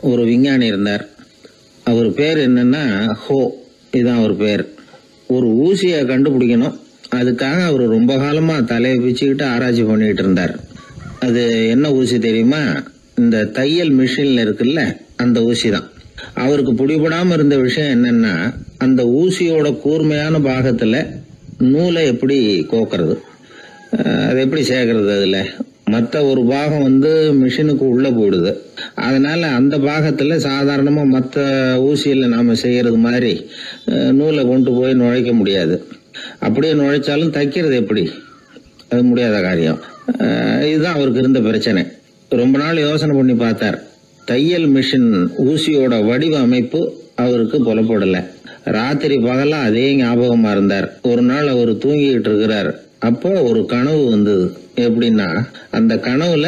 ஒரு விஞ்ஞானி இருந்தார். அவர் பேர் என்னன்னா ஹோ, இதுதான் அவர் பேர். ஒரு ஊசியை கண்டுபிடிக்கணும், அதுக்காக அவர் ரொம்ப காலமா தலையை பிச்சுக்கிட்டு ஆராய்ச்சி பண்ணிட்டு இருந்தார். அது என்ன ஊசி தெரியுமா? இந்த தையல் மிஷின்ல இருக்குல்ல, அந்த ஊசி தான். அவருக்கு பிடிபடாம இருந்த விஷயம் என்னன்னா, அந்த ஊசியோட கூர்மையான பாகத்துல நூலை எப்படி கோக்கிறது, அது எப்படி சேர்க்கறது. அதுல மற்ற ஒரு பாகம் மிஷினுக்கு உள்ள போயிடுது. அதனால அந்த பாகத்துல சாதாரணமா மற்ற ஊசியில நாம செய்யறது மாதிரி நூலை கொண்டு போய் நுழைக்க முடியாது. அப்படியே நுழைச்சாலும் தைக்கிறது எப்படி, அது முடியாத காரியம். இதுதான் அவருக்கு இருந்த பிரச்சனை. ரொம்ப நாள் யோசனை பண்ணி பார்த்தார். தையல் மிஷின் ஊசியோட வடிவ அமைப்பு அவருக்கு புலப்படல. ராத்திரி பகலா அதே ஞாபகமா இருந்தார். ஒரு நாள் அவர் தூங்கிட்டு இருக்கிறார். அப்போ ஒரு கனவு வந்தது. எப்படின்னா, அந்த கனவுல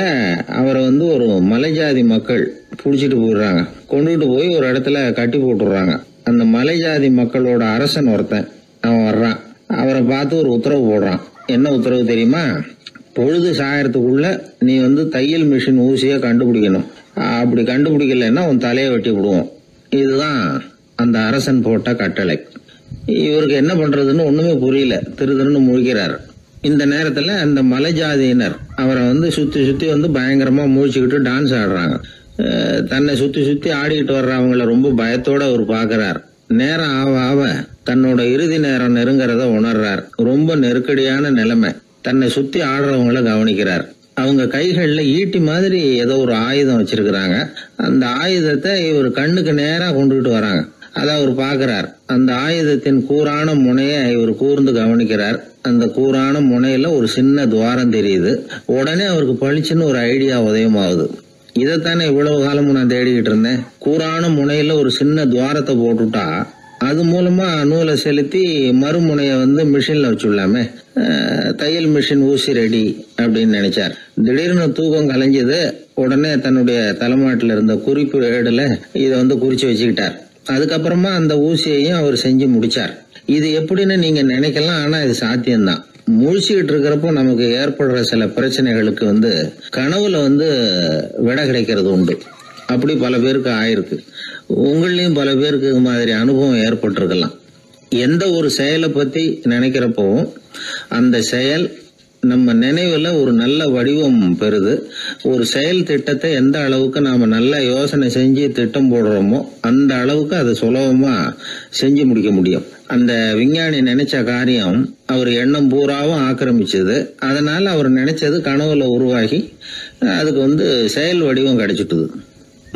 அவரை ஒரு மலைஜாதி மக்கள் புடிச்சிட்டு போயிடுறாங்க. கொண்டுட்டு போய் ஒரு இடத்துல கட்டி போட்டுடுறாங்க. அந்த மலைஜாதி மக்களோட அரசன் ஒருத்தன் அவன் வர்றான். அவரை பார்த்து ஒரு உத்தரவு போடுறான். என்ன உத்தரவு தெரியுமா? பொழுது சாயறதுக்குள்ள நீ தையல் மிஷின் ஊசியை கண்டுபிடிக்கணும். அப்படி கண்டுபிடிக்கலன்னா உன் தலையை வெட்டி விடுவோம். இதுதான் அந்த அரசன் போட்ட கட்டளை. இவருக்கு என்ன பண்றதுன்னு ஒண்ணுமே புரியல. திருன்னு முழிக்கிறார். இந்த நேரத்துல அந்த மலைஜாதியினர் அவரை சுத்தி சுத்தி பயங்கரமா முழிச்சுக்கிட்டு டான்ஸ் ஆடுறாங்க. தன்னை சுத்தி சுத்தி ஆடிக்கிட்டு வர்றவங்கள ரொம்ப பயத்தோட அவர் பாக்குறார். நேரம் ஆவ ஆவ தன்னோட இறுதி நேரம் நெருங்கிறத உணர்றார். ரொம்ப நெருக்கடியான நிலைமை. தன்னை சுத்தி ஆடுறவங்கள கவனிக்கிறார். அவங்க கைகள்ல ஈட்டி மாதிரி ஏதோ ஒரு ஆயுதம் வச்சிருக்கிறாங்க. அந்த ஆயுதத்தை இவர் கண்ணுக்கு நேரா கொண்டுகிட்டு வராங்க. அதை அவர் பாக்குறார். அந்த ஆயுதத்தின் கூரான முனைய இவர் கூர்ந்து கவனிக்கிறார். அந்த கூரான முனையில ஒரு சின்ன துவாரம் தெரியுது. உடனே அவருக்கு பளிச்சுன்னு ஒரு ஐடியா உதயமாகுது. இதைத்தானே இவ்வளவு காலமும் நான் தேடிக்கிட்டு இருந்தேன். கூரான முனையில ஒரு சின்ன துவாரத்தை போட்டுட்டா அது மூலமா நூலை செலுத்தி மறுமுனைய மிஷின்ல வச்சுடலாமே. தையல் மிஷின் ஊசி ரெடி அப்படின்னு நினைச்சார். திடீர்னு தூக்கம் கலைஞ்சது. உடனே தன்னுடைய தலைமாட்டில் இருந்த குறிப்பு ஏடுல இதை குறிச்சு வச்சுக்கிட்டார். அதுக்கப்புறமா அந்த ஊசியையும் அவர் செஞ்சு முடிச்சார். இது எப்படின்னு நீங்க நினைக்கலாம், ஆனா இது சாத்தியம்தான். முழிச்சுக்கிட்டு இருக்கிறப்போ நமக்கு ஏற்படுற சில பிரச்சனைகளுக்கு கனவுல விட கிடைக்கிறது உண்டு. அப்படி பல பேருக்கு ஆயிருக்கு. உங்களையும் பல பேருக்கு இது மாதிரி அனுபவம் ஏற்பட்டிருக்கலாம். எந்த ஒரு செயலை பத்தி நினைக்கிறப்பவும் அந்த செயல் நம்ம நினைவுல ஒரு நல்ல வடிவம் பெறுது. ஒரு செயல் திட்டத்தை எந்த அளவுக்கு நாம நல்ல யோசனை செஞ்சு திட்டம் போடுறோமோ அந்த அளவுக்கு அதை சுலபமா செஞ்சு முடிக்க முடியும். அந்த விஞ்ஞானி நினைச்ச காரியம் அவர் எண்ணம் பூராவும் ஆக்கிரமிச்சது. அதனால அவர் நினைச்சது கனவுல உருவாகி அதுக்கு செயல் வடிவம் கிடைச்சிட்டுது.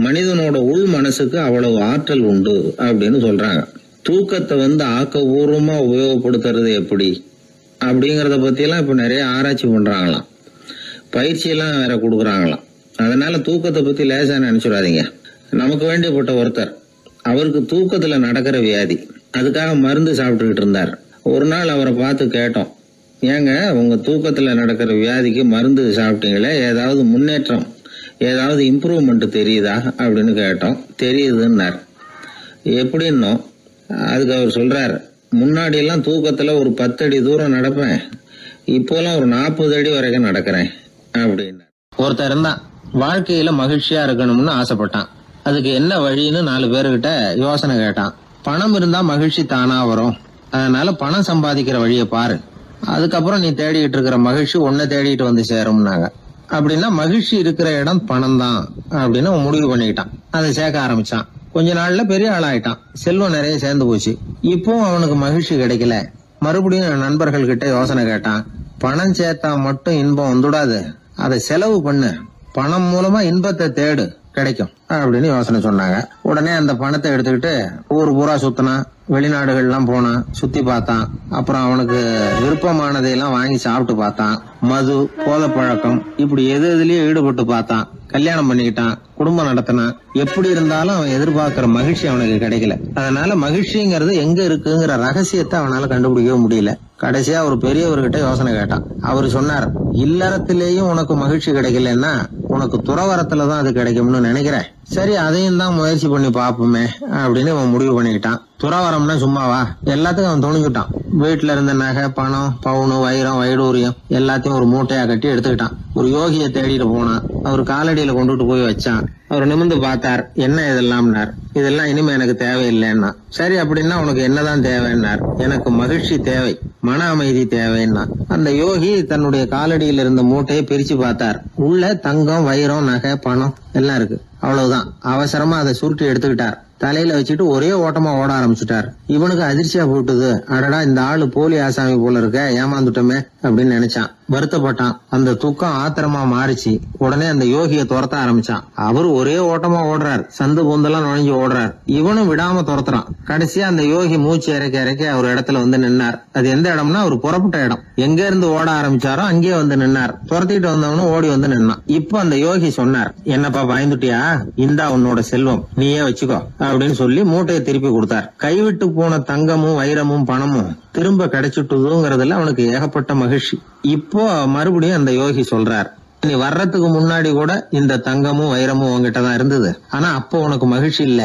மனிதனோட உள் மனசுக்கு அவ்வளவு ஆற்றல் உண்டு அப்படின்னு சொல்றாங்க. தூக்கத்தை ஆக்கபூர்வமா உபயோகப்படுத்துறது எப்படி அப்படிங்கறத பத்தி எல்லாம் இப்ப நிறைய ஆராய்ச்சி பண்றாங்களாம். பயிற்சி எல்லாம் வேற கொடுக்கறாங்களாம். அதனால தூக்கத்தை பத்தி லேசா நினைச்சுடாதீங்க. நமக்கு வேண்டியப்பட்ட ஒருத்தர், அவருக்கு தூக்கத்துல நடக்கிற வியாதி, அதுக்காக மருந்து சாப்பிட்டுக்கிட்டு இருந்தார். ஒரு நாள் அவரை பார்த்து கேட்டோம், ஏங்க உங்க தூக்கத்துல நடக்கிற வியாதிக்கு மருந்து சாப்பிட்டீங்களே, ஏதாவது முன்னேற்றம், ஏதாவது இம்ப்ரூவ்மெண்ட் தெரியுதா அப்படின்னு கேட்டோம். தெரியுதுன்னார். எப்படின்னோ அதுக்கு அவர் சொல்றாரு, முன்னாடி எல்லாம் தூக்கத்துல ஒரு 10 அடி தூரம் நடப்பேன், இப்போலாம் ஒரு 40 அடி வரைக்கும் நடக்கிறேன் அப்படின்னு. ஒருத்தர் இருந்தான், வாழ்க்கையில மகிழ்ச்சியா இருக்கணும்னு ஆசைப்பட்டான். அதுக்கு என்ன வழின்னு 4 பேருகிட்ட யோசனை கேட்டான். பணம் இருந்தா மகிழ்ச்சி தானா வரும், அதனால பணம் சம்பாதிக்கிற வழியை பாரு, அதுக்கப்புறம் நீ தேடிட்டு இருக்கிற மகிழ்ச்சி உன்னை தேடிட்டு வந்து சேரும்னாங்க. அப்படின்னா மகிழ்ச்சி இருக்கிற இடம் பணம் தான் அப்படின்னு அவன் முடிவு பண்ணிக்கிட்டான். அதை சேர்க்க ஆரம்பிச்சான். கொஞ்ச நாள்ல பெரிய ஆளாயிட்டான். செல்வம் நிறைய சேர்ந்து போச்சு. இப்போ அவனுக்கு மகிழ்ச்சி கிடைக்கல. மறுபடியும் நண்பர்கள் கிட்ட யோசனை கேட்டான். பணம் சேர்த்தா மட்டும் இன்பம் வந்துடாது, அதை செலவு பண்ணு, பணம் மூலமா இன்பத்தை தேடு, கிடைக்கும் அப்படின்னு யோசனை சொன்னாங்க. உடனே அந்த பணத்தை எடுத்துக்கிட்டு ஊர் பூரா சுத்தினான். வெளிநாடுகள்லாம் போனான், சுத்தி பார்த்தான். அப்புறம் அவனுக்கு விருப்பமானதையெல்லாம் வாங்கி சாப்பிட்டு பார்த்தான். மது, போதை பழக்கம், இப்படி எதுலயும் ஈடுபட்டு பார்த்தான். கல்யாணம் பண்ணிக்கிட்டான், குடும்பம் நடத்தினான். எப்படி இருந்தாலும் அவன் எதிர்பார்க்கிற மகிழ்ச்சி அவனுக்கு கிடைக்கல. அதனால மகிழ்ச்சிங்கிறது எங்க இருக்குங்கிற ரகசியத்தை அவனால கண்டுபிடிக்கவே முடியல. கடைசியா ஒரு பெரியவர்கிட்ட யோசனை கேட்டான். அவரு சொன்னார், இல்லறத்திலேயும் உனக்கு மகிழ்ச்சி கிடைக்கலன்னா உனக்கு துறவரத்துலதான் அது கிடைக்கும்னு நினைக்கிறேன். சரி, அதையும் தான் முயற்சி பண்ணி பாப்போமே அப்படின்னு அவன் முடிவு பண்ணிக்கிட்டான். துறவரம்னா சும்மாவா? எல்லாத்துக்கும் அவன் துணிஞ்சுட்டான். வீட்டுல இருந்த நகை, பணம், பவுனு, வைரம், வைடூரியம் எல்லாத்தையும் ஒரு மூட்டையா கட்டி எடுத்துக்கிட்டான். ஒரு யோகியை தேடிட்டு போனான். அவர் காலடியில கொண்டுட்டு போய் வச்சான். அவர் நிமிர்ந்து பார்த்தார். என்ன இதெல்லாம்னார். இதெல்லாம் இனிமே எனக்கு தேவையில்லைன்னா. சரி, அப்படின்னா உனக்கு என்னதான் தேவைன்னார். எனக்கு மகிழ்ச்சி தேவை, மன அமைதி தேவைன்னா. அந்த யோகி தன்னுடைய காலடியில் இருந்த மூட்டையை பிரிச்சு பார்த்தார். உள்ள தங்கம், வைரம், நகை, பணம் எல்லாம் இருக்கு. அவ்வளவுதான். அவசரமா அதை சுருட்டி எடுத்துக்கிட்டார். தலையில வச்சுட்டு ஒரே ஓட்டமா ஓட ஆரம்பிச்சுட்டார். இவனுக்கு அதிர்ச்சியா போட்டுது. அடடா, இந்த ஆளு போலி ஆசாமி போல இருக்க, ஏமாந்துட்டோமே அப்படின்னு நினைச்சான். வருத்தப்பட்டான். அந்த துக்கம் ஆத்திரமா மாறிச்சு. உடனே அந்த யோகியை துரத்த ஆரம்பிச்சான். அவரு ஒரே ஓட்டமா ஓடுறார். சந்து பூந்தெல்லாம் நுழைஞ்சு ஓடுறார். இவனும் விடாம துரத்துறான். கடைசியா அந்த யோகி மூச்சு இறக்க இறக்க ஒரு இடத்துல வந்து நின்னார். அது எந்த இடம்னா ஒரு புறப்பட்ட இடம். எங்க இருந்து ஓட ஆரம்பிச்சாரோ அங்கே வந்து நின்னார். துரத்திட்டு வந்தவனும் ஓடி வந்து நின்னான். இப்ப அந்த யோகி சொன்னார், என்னப்பா பயந்துட்டியா? இந்தா உன்னோட செல்வம், நீயே வச்சுக்கோ அப்படின்னு சொல்லி மூட்டையை திருப்பி கொடுத்தார். கைவிட்டு போன தங்கமும் வைரமும் பணமும் திரும்ப கிடைச்சிட்டுதுங்கிறதுல அவனுக்கு ஏகப்பட்ட மகிழ்ச்சி. இப்போ மறுபடியும் அந்த யோகி சொல்றார், நீ வர்றதுக்கு முன்னாடி கூட இந்த தங்கமும் வைரமும் உங்ககிட்டதான் இருந்தது. ஆனா அப்போ உனக்கு மகிழ்ச்சி இல்ல.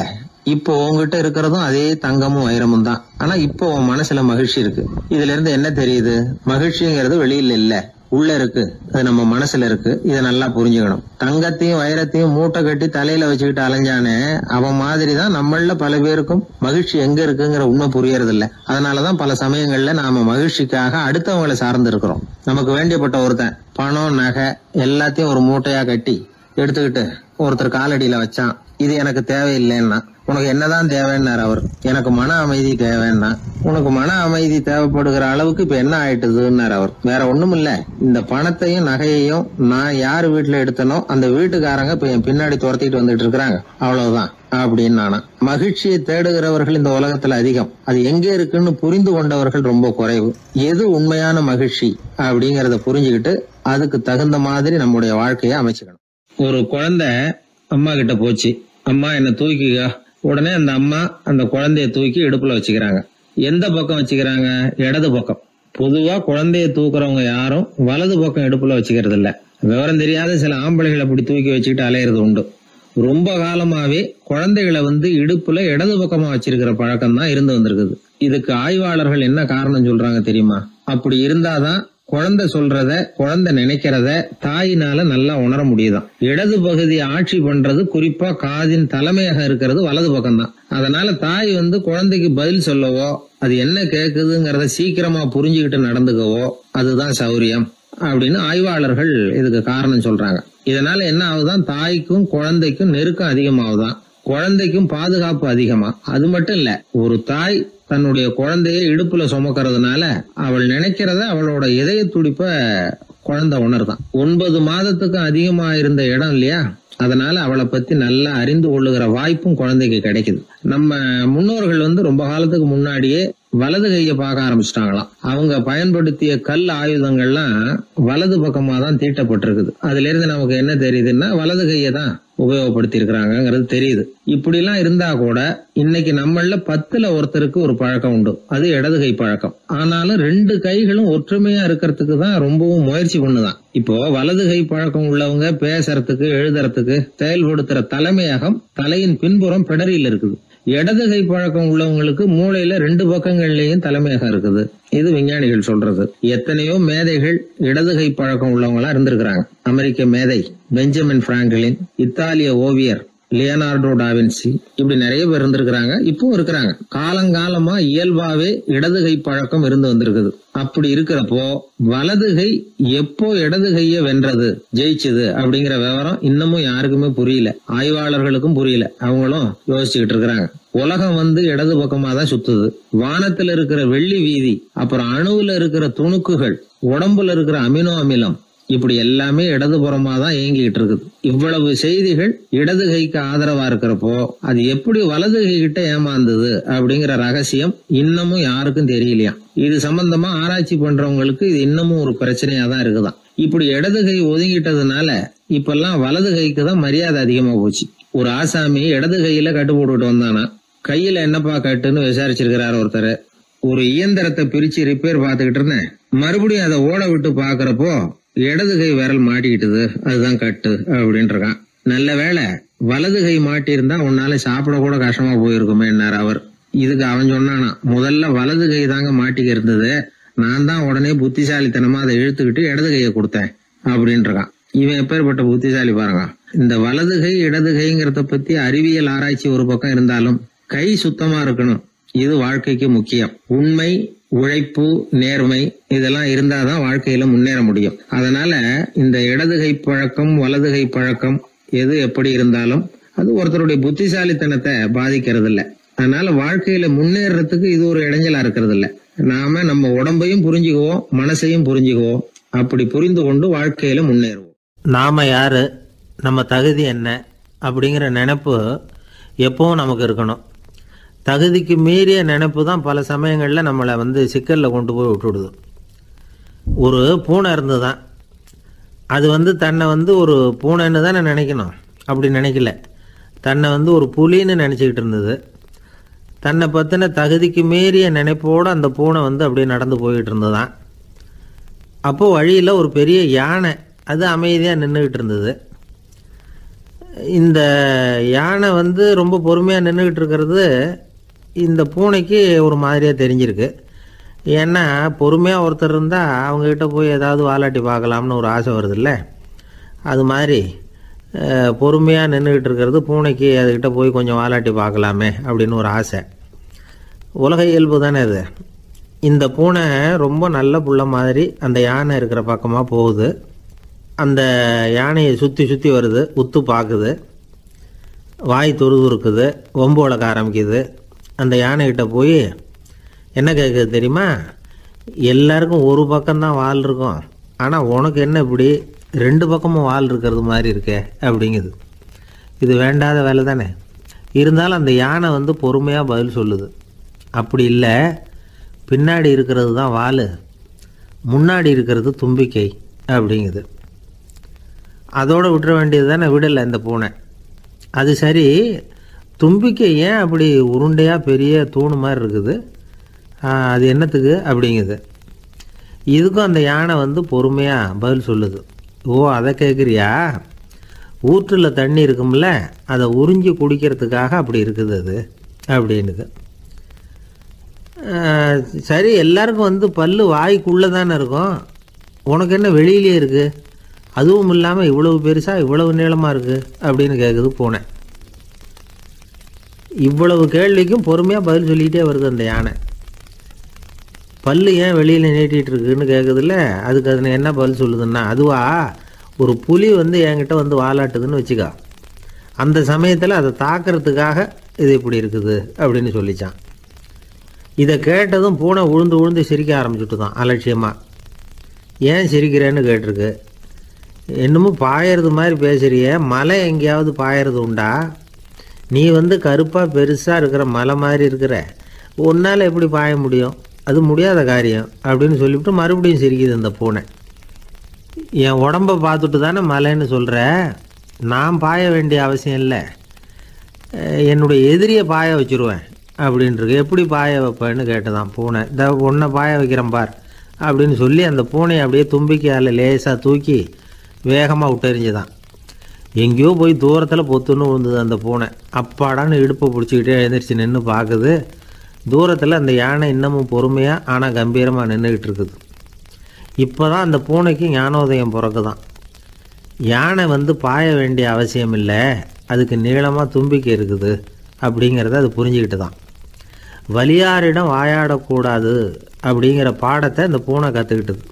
இப்போ உங்ககிட்ட இருக்கிறதும் அதே தங்கமும் வைரமும் தான். ஆனா இப்போ உன் மனசுல மகிழ்ச்சி இருக்கு. இதுல இருந்து என்ன தெரியுது? மகிழ்ச்சிங்கிறது வெளியில இல்ல, உள்ள இருக்கு. அது நம்ம மனசுல இருக்கு. இதை நல்லா புரிஞ்சுக்கணும். தங்கத்தையும் வைரத்தையும் மூட்டை கட்டி தலையில வச்சுக்கிட்டு அலைஞ்சானே, அவன் மாதிரிதான் நம்மள பல பேருக்கும் மகிழ்ச்சி எங்க இருக்குங்கிற உண்மை புரியறது இல்ல. அதனாலதான் பல சமயங்கள்ல நாம மகிழ்ச்சிக்காக அடுத்தவங்களை சார்ந்து இருக்கிறோம். நமக்கு வேண்டியப்பட்ட ஒருத்தன் பணம், நகை எல்லாத்தையும் ஒரு மூட்டையா கட்டி எடுத்துக்கிட்டு ஒருத்தர் காலடியில வச்சான். இது எனக்கு தேவையில்லைன்னா. உனக்கு என்னதான் தேவைன்னார் அவர். எனக்கு மன அமைதி தேவைன்னா. உனக்கு மன அமைதி தேவைப்படுகிற அளவுக்கு இப்ப என்ன ஆயிட்டுதுன்னார் அவர். வேற ஒண்ணும் இல்ல, இந்த பணத்தையும் நகையையும் நான் யாரு வீட்டுல எடுத்தனோ அந்த வீட்டுக்காரங்க இப்ப என் பின்னாடி துரத்திட்டு வந்துட்டு இருக்கிறாங்க, அவ்வளவுதான் அப்படின்னு நானா. மகிழ்ச்சியை தேடுகிறவர்கள் இந்த உலகத்துல அதிகம். அது எங்க இருக்குன்னு புரிந்து கொண்டவர்கள் ரொம்ப குறைவு. எது உண்மையான மகிழ்ச்சி அப்படிங்கறத புரிஞ்சுக்கிட்டு அதுக்கு தகுந்த மாதிரி நம்முடைய வாழ்க்கையை அமைச்சுக்கணும். ஒரு குழந்தை அம்மா கிட்ட போச்சு, அம்மா என்ன தூக்கிக்கா. உடனே அந்த அம்மா அந்த குழந்தைய தூக்கி இடுப்புல வச்சுக்கிறாங்க. எந்த பக்கம் வச்சுக்கிறாங்க? இடது பக்கம். பொதுவா குழந்தைய தூக்குறவங்க யாரும் வலது பக்கம் இடுப்புல வச்சுக்கிறது இல்ல. விவரம் தெரியாத சில ஆம்பளைகளை அப்படி தூக்கி வச்சுக்கிட்டு அலையிறது உண்டு. ரொம்ப காலமாவே குழந்தைகளை இடுப்புல இடது பக்கமா வச்சிருக்கிற பழக்கம் தான் இருந்து வந்திருக்குது. இதுக்கு ஆய்வாளர்கள் என்ன காரணம் சொல்றாங்க தெரியுமா? அப்படி இருந்தாதான் குழந்தை சொல்றத, குழந்தை நினைக்கிறத தாயினால நல்லா உணர முடியுதாம். இடது பகுதி ஆட்சி பண்றது, குறிப்பா காதின் தலைமையாக இருக்கிறது வலது பக்கம் தான். அதனால தாய் குழந்தைக்கு பதில் சொல்லவோ, அது என்ன கேக்குதுங்கிறத சீக்கிரமா புரிஞ்சுக்கிட்டு நடந்துக்கவோ அதுதான் சௌரியம் அப்படின்னு ஆய்வாளர்கள் இதுக்கு காரணம் சொல்றாங்க. இதனால என்ன ஆகுதான்? தாய்க்கும் குழந்தைக்கும் நெருக்கம் அதிகமாகுதான், குழந்தைக்கும் பாதுகாப்பு அதிகமா. அது மட்டும் இல்ல, ஒரு தாய் தன்னுடைய குழந்தைய இடுப்புல சுமக்கிறதுனால அவள் நினைக்கிறத, அவளோட இதய துடிப்ப குழந்தை உணர்தான். 9 மாதத்துக்கு அதிகமா இருந்த இடம் இல்லையா, அதனால அவளை பத்தி நல்லா அறிந்து கொள்ளுகிற வாய்ப்பும் குழந்தைக்கு கிடைக்குது. நம்ம முன்னோர்கள் ரொம்ப காலத்துக்கு முன்னாடியே வலது கைய பார்க்க ஆரம்பிச்சிட்டாங்களாம். அவங்க பயன்படுத்திய கல் ஆயுதங்கள்லாம் வலது பக்கமா தான் தீட்டப்பட்டிருக்குது. அதுல இருந்து நமக்கு என்ன தெரியுதுன்னா, வலது கையை தான் உபயோகப்படுத்தி இருக்கிறாங்கிறது தெரியுது. இப்படி எல்லாம் இருந்தா கூட இன்னைக்கு நம்மள 10ல் ஒருத்தருக்கு ஒரு பழக்கம் உண்டு, அது இடது கை பழக்கம். ஆனாலும் 2 கைகளும் ஒற்றுமையா இருக்கிறதுக்கு தான் ரொம்பவும் முயற்சி பண்ணுதான். இப்போ வலது கை பழக்கம் உள்ளவங்க பேசுறதுக்கு, எழுதுறதுக்கு, செயல்படுத்துற தலைமையகம் தலையின் பின்புறம் பிடரியில் இருக்குது. இடது கை பழக்கம் உள்ளவங்களுக்கு மூளையில 2 பக்கங்கள்லயும் தலைமையகம் இருக்குது. இது விஞ்ஞானிகள் சொல்றது. எத்தனையோ மேதைகள் இடது கை பழக்கம் உள்ளவங்களா இருந்திருக்கிறாங்க. அமெரிக்க மேதை பெஞ்சமின் பிராங்கிலின், இத்தாலிய ஓவியர் லியோனார்டோ டாவின்சி, இப்படி நிறைய பேர் இருந்திருக்கிறாங்க, இப்பவும் இருக்கிறாங்க. காலங்காலமா இயல்பாவே இடது கை பழக்கம் இருந்து வந்திருக்குது. அப்படி இருக்கிறப்போ வலது கை எப்போ இடது கைய வென்றது, ஜெயிச்சது அப்படிங்கிற விவரம் இன்னமும் யாருக்குமே புரியல. ஆய்வாளர்களுக்கும் புரியல. அவங்களும் யோசிச்சுக்கிட்டு இருக்கிறாங்க. உலகம் இடது பக்கமா தான் சுத்துது. வானத்துல இருக்கிற வெள்ளி வீதி, அப்புறம் அணுவுல இருக்கிற துணுக்குகள், உடம்புல இருக்கிற அமினோ அமிலம், இப்படி எல்லாமே இடதுபுறமா தான் இயங்கிட்டு இருக்குது. இவ்வளவு செய்திகள் இடது கைக்கு ஆதரவா இருக்கிறப்போ அது எப்படி வலது கை கிட்ட ஏமாந்தது அப்படிங்கிற ரகசியம் இன்னமும் யாருக்கும் தெரியலையா. இது சம்பந்தமா ஆராய்ச்சி பண்றவங்களுக்கு இது இன்னமும் ஒரு பிரச்சனையா தான் இருக்குதான். இப்படி இடது கை ஒதுங்கிட்டதுனால இப்பெல்லாம் வலது கைக்கு தான் மரியாதை அதிகமா போச்சு. ஒரு ஆசாமி இடது கையில கட்டு போட்டுட்டு வந்தானா, கையில என்னப்பா கட்டுன்னு விசாரிச்சிருக்கிறாரு ஒருத்தர். ஒரு இயந்திரத்தை பிரிச்சு ரிப்பேர் பார்த்துக்கிட்டு இருந்தேன். மறுபடியும் அதை ஓட விட்டு பாக்குறப்போ இடது கை விரல் மாட்டிக்கிட்டுது, அதுதான் கட்டு அப்படின்னு இருக்கான். நல்ல வேளை வலது கை மாட்டியிருந்தா உன்னால சாப்பிட கூட கஷ்டமா போயிருக்குமே என்னார் அவர். இதுக்கு அவன் சொன்னானா, முதல்ல வலது கை தாங்க மாட்டிக்க இருந்தது, நான் தான் உடனே புத்திசாலித்தனமா அதை இழுத்துக்கிட்டு இடது கையை கொடுத்தேன் அப்படின்னு இருக்கான். இவன் எப்பேற்பட்ட புத்திசாலி பாருங்க. இந்த வலது கை இடது கைங்கிறத பத்தி அறிவியல் ஆராய்ச்சி ஒரு பக்கம் இருந்தாலும் கை சுத்தமா இருக்கணும், இது வாழ்க்கைக்கு முக்கியம். உண்மை, உழைப்பு, நேர்மை இதெல்லாம் இருந்தாதான் வாழ்க்கையில முன்னேற முடியும். அதனால இந்த இடது கை பழக்கம் வலது கை பழக்கம் எது எப்படி இருந்தாலும் அது ஒருத்தருடைய புத்திசாலித்தனத்தை பாதிக்கிறது இல்ல. அதனால வாழ்க்கையில முன்னேறதுக்கு இது ஒரு இடைஞ்சலா இருக்கிறது இல்ல. நாம நம்ம உடம்பையும் புரிஞ்சுக்குவோம், மனசையும் புரிஞ்சுக்குவோம். அப்படி புரிந்து கொண்டு வாழ்க்கையில முன்னேறுவோம். நாம யாரு, நம்ம தகுதி என்ன அப்படிங்கிற நினைப்பு எப்பவும் நமக்கு இருக்கணும். தகுதிக்கு மீறிய நினைப்பு தான் பல சமயங்களில் நம்மளை சிக்கலில் கொண்டு போய் விட்டுடுது. ஒரு பூனை இருந்து தான் அது தன்னை ஒரு பூனைன்னு தானே நினைக்கணும், அப்படி நினைக்கல. தன்னை ஒரு புலின்னு நினச்சிக்கிட்டு இருந்தது. தன்னை பற்றின தகுதிக்கு மீறிய நினைப்போடு அந்த பூனை அப்படியே நடந்து போய்கிட்டு இருந்ததான். அப்போது வழியில் ஒரு பெரிய யானை அது அமைதியாக நின்றுக்கிட்டு இருந்தது. இந்த யானை ரொம்ப பொறுமையாக நின்றுக்கிட்டு இருக்கிறது இந்த பூனைக்கு ஒரு மாதிரியாக தெரிஞ்சிருக்கு. ஏன்னா பொறுமையாக ஒருத்தர் இருந்தால் அவங்கக்கிட்ட போய் ஏதாவது வாலாட்டி பார்க்கலாம்னு ஒரு ஆசை வருதில்ல. அது மாதிரி பொறுமையாக நின்றுக்கிட்டு இருக்கிறது பூனைக்கு அதுக்கிட்ட போய் கொஞ்சம் வாலாட்டி பார்க்கலாமே அப்படின்னு ஒரு ஆசை. உலக இயல்பு தானே அது. இந்த பூனை ரொம்ப நல்ல புள்ள மாதிரி அந்த யானை இருக்கிற பக்கமாக போகுது. அந்த யானையை சுற்றி சுற்றி வருது, உத்து பார்க்குது, வாய் துருதுருக்குது, வம்பு வளர்க்க ஆரம்பிக்குது. அந்த யானைகிட்ட போய் என்ன கேட்குது தெரியுமா? எல்லாருக்கும் ஒரு பக்கம்தான் வால் இருக்கும், ஆனால் உனக்கு என்ன இப்படி ரெண்டு பக்கமும் வால் இருக்கிறது மாதிரி இருக்கே அப்படிங்குது. இது வேண்டாத வேலை தானே. இருந்தாலும் அந்த யானை பொறுமையாக பதில் சொல்லுது. அப்படி இல்லை, பின்னாடி இருக்கிறது தான் வால், முன்னாடி இருக்கிறது தும்பிக்கை அப்படிங்குது. அதோடு விட்டுற வேண்டியது தானே, விடலை இந்த பூனை. அது சரி, தும்பிக்கை ஏன் அப்படி உருண்டையாக பெரிய தூணு மாதிரி இருக்குது, அது என்னத்துக்கு அப்படிங்குது. இதுக்கும் அந்த யானை பொறுமையாக பதில் சொல்லுது. ஓ, அதை கேட்குறியா? ஊற்றில் தண்ணி இருக்கும்ல, அதை உறிஞ்சி குடிக்கிறதுக்காக அப்படி இருக்குது அது அப்படின்னுது. சரி, எல்லாருக்கும் பல்லு வாய்க்குள்ளே தானே இருக்கும், உனக்கு என்ன வெளியிலே இருக்குது, அதுவும் இல்லாமல் இவ்வளவு பெருசாக இவ்வளவு நீளமாக இருக்குது அப்படின்னு கேட்குது பூனை. இவ்வளவு கேள்விக்கும் பொறுமையாக பதில் சொல்லிகிட்டே வருது அந்த யானை. பல்லு ஏன் வெளியில் நீட்டிகிட்டு இருக்குன்னு கேட்குதுல்ல, அதுக்கு அது என்ன பதில் சொல்லுதுன்னா, அதுவா ஒரு புலி என்கிட்ட வாலாட்டுதுன்னு வச்சுக்கா, அந்த சமயத்தில் அதை தாக்கிறதுக்காக இது இப்படி இருக்குது அப்படின்னு சொல்லிச்சான். இதை கேட்டதும் பூனை உழுந்து உழுந்து சிரிக்க ஆரம்பிச்சுட்டு தான் அலட்சியமாக. ஏன் சிரிக்கிறேன்னு கேட்டிருக்கு. என்னமோ பாயறது மாதிரி பேசுகிறிய, மலை எங்கேயாவது பாயறது உண்டா? நீ கருப்பாக பெருசாக இருக்கிற மலை மாதிரி இருக்கிற, உன்னால் எப்படி பாய முடியும், அது முடியாத காரியம் அப்படின்னு சொல்லிவிட்டு மறுபடியும் சிரிக்குது அந்த பூனை. என் உடம்பை பார்த்துட்டு தானே மலைன்னு சொல்கிற, நான் பாய வேண்டிய அவசியம் இல்லை, என்னுடைய எதிரியை பாய வச்சுருவேன் அப்படின்ட்டுருக்கு. எப்படி பாய வைப்பேன்னு கேட்டதான் பூனை. இந்த உன்னை பாய வைக்கிறேன் பார் அப்படின்னு சொல்லி அந்த பூனையை அப்படியே தும்பிக்கையால் லேசாக தூக்கி வேகமாக விட்டெறிஞ்சுதான். எங்கேயோ போய் தூரத்தில் பொத்துன்னு விழுந்தது அந்த பூனை. அப்பாடான்னு இடுப்பை பிடிச்சிக்கிட்டே எழுந்திரிச்சு நின்று பார்க்குது. தூரத்தில் அந்த யானை இன்னமும் பொறுமையாக ஆனால் கம்பீரமாக நின்றுக்கிட்டு இருக்குது. இப்போ தான் அந்த பூனைக்கு ஞானோதயம் பிறக்குதான். யானை பாய வேண்டிய அவசியம் இல்லை, அதுக்கு நீளமாக தும்பிக்கை இருக்குது அப்படிங்கிறத அது புரிஞ்சுக்கிட்டு தான். வலியாரிடம் வாயாடக்கூடாது அப்படிங்கிற பாடத்தை இந்த பூனை கற்றுக்கிட்டது.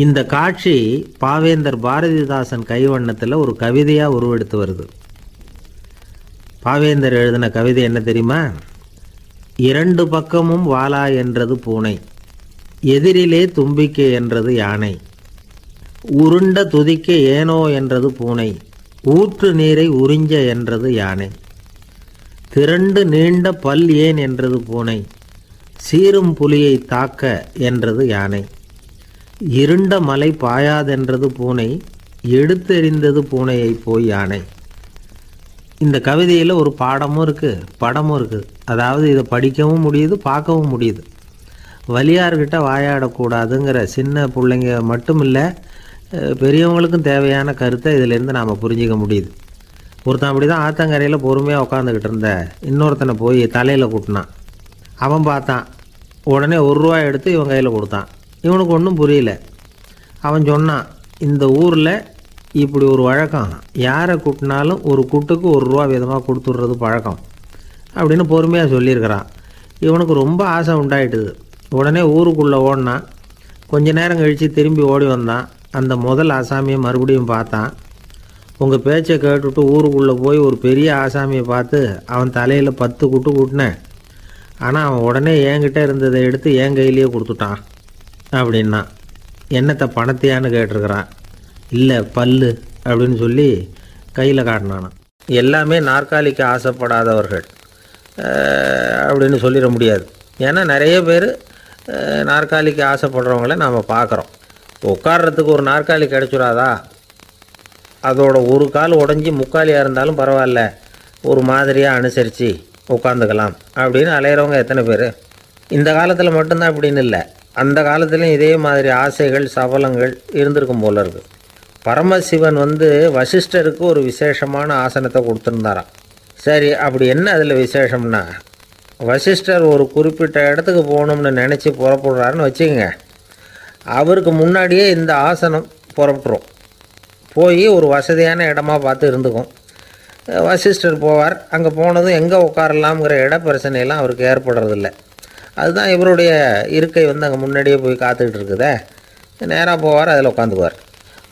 இந்த காட்சி பாவேந்தர் பாரதிதாசன் கைவண்ணத்தில் ஒரு கவிதையாக உருவெடுத்து வருது. பாவேந்தர் எழுதின கவிதை என்ன தெரியுமா? இரண்டு பக்கமும் வாலா என்றது பூனை, எதிரிலே தும்பிக்கை என்றது யானை, உருண்ட துதிக்க ஏனோ என்றது பூனை, ஊற்று நீரை உறிஞ்ச என்றது யானை, திரண்டு நீண்ட பல் ஏன் என்றது பூனை, சீரும் புலியை தாக்க என்றது யானை, இருண்ட மலை பாயாதென்றது பூனை, எடுத்தெறிந்தது பூனையை போய் யானை. இந்த கவிதையில் ஒரு பாடமும் இருக்குது, படமும் இருக்குது. அதாவது இதை படிக்கவும் முடியுது, பார்க்கவும் முடியுது. வலியார்கிட்ட வாயாடக்கூடாதுங்கிற சின்ன பிள்ளைங்க மட்டும் இல்லை, பெரியவங்களுக்கும் தேவையான கருத்தை இதிலேருந்து நாம் புரிஞ்சிக்க முடியுது. ஒருத்தன் அப்படி தான் ஆத்தங்கரையில் பொறுமையாக உட்காந்துக்கிட்டு இருந்த இன்னொருத்தனை போய் தலையில் கூட்டினான். அவன் பார்த்தான், உடனே ₹1 எடுத்து இவன் கையில் கொடுத்தான். இவனுக்கு ஒன்றும் புரியல. அவன் சொன்னான், இந்த ஊரில் இப்படி ஒரு வழக்கம், யாரை கூட்டினாலும் ஒரு கூட்டுக்கு ₹1 வீதமாக கொடுத்துட்றது பழக்கம் அப்படின்னு பொறுமையாக சொல்லியிருக்கிறான். இவனுக்கு ரொம்ப ஆசை உண்டாயிட்டுது. உடனே ஊருக்குள்ளே ஓடினான். கொஞ்ச நேரம் கழித்து திரும்பி ஓடி வந்தான். அந்த முதல் ஆசாமியை மறுபடியும் பார்த்தான். உங்கள் பேச்சை கேட்டுவிட்டு ஊருக்குள்ளே போய் ஒரு பெரிய ஆசாமியை பார்த்து அவன் தலையில் 10 குட்டு கூட்டினேன். ஆனால் அவன் உடனே என்கிட்ட இருந்ததை எடுத்து என் கையிலேயே கொடுத்துட்டான் அப்படின்னா. என்னத்தை பணத்தையான்னு கேட்டிருக்கிறான். இல்லை பல்லு அப்படின்னு சொல்லி கையில் காட்டினானான். எல்லாமே நாற்காலிக்கு ஆசைப்படாதவர்கள் அப்படின்னு சொல்லிட முடியாது. ஏன்னா நிறைய பேர் நாற்காலிக்கு ஆசைப்படுறவங்கள நாம் பார்க்குறோம். உட்கார்றதுக்கு ஒரு நாற்காலி கிடைச்சிடாதா, அதோட ஒரு கால் உடஞ்சி முக்காலியாக இருந்தாலும் பரவாயில்ல, ஒரு மாதிரியாக அனுசரித்து உட்காந்துக்கலாம் அப்படின்னு அலையிறவங்க எத்தனை பேர்? இந்த காலத்தில் மட்டும்தான் அப்படின்னு இல்லை, அந்த காலத்துலேயும் இதே மாதிரி ஆசைகள் சபலங்கள் இருந்திருக்கும் போல இருக்குது. பரமசிவன் வசிஷ்டருக்கு ஒரு விசேஷமான ஆசனத்தை கொடுத்துருந்தாராம். சரி, அப்படி என்ன அதில் விசேஷம்னா, வசிஷ்டர் ஒரு குறிப்பிட்ட இடத்துக்கு போகணும்னு நினச்சி புறப்படுறாருன்னு வச்சுக்கோங்க. அவருக்கு முன்னாடியே இந்த ஆசனம் புறப்பட்டுரும். போய் ஒரு வசதியான இடமா பார்த்து இருந்துக்கும். வசிஷ்டர் போவார். அங்கே போனதும் எங்கே உட்காரலாம்ங்கிற இட பிரச்சனையெல்லாம் அவருக்கு ஏற்படுறதில்ல. அதுதான் இவருடைய இருக்கை அங்கே முன்னாடியே போய் காத்துக்கிட்டு இருக்குதே. நேராக போவார், அதில் உட்காந்துக்குவார்.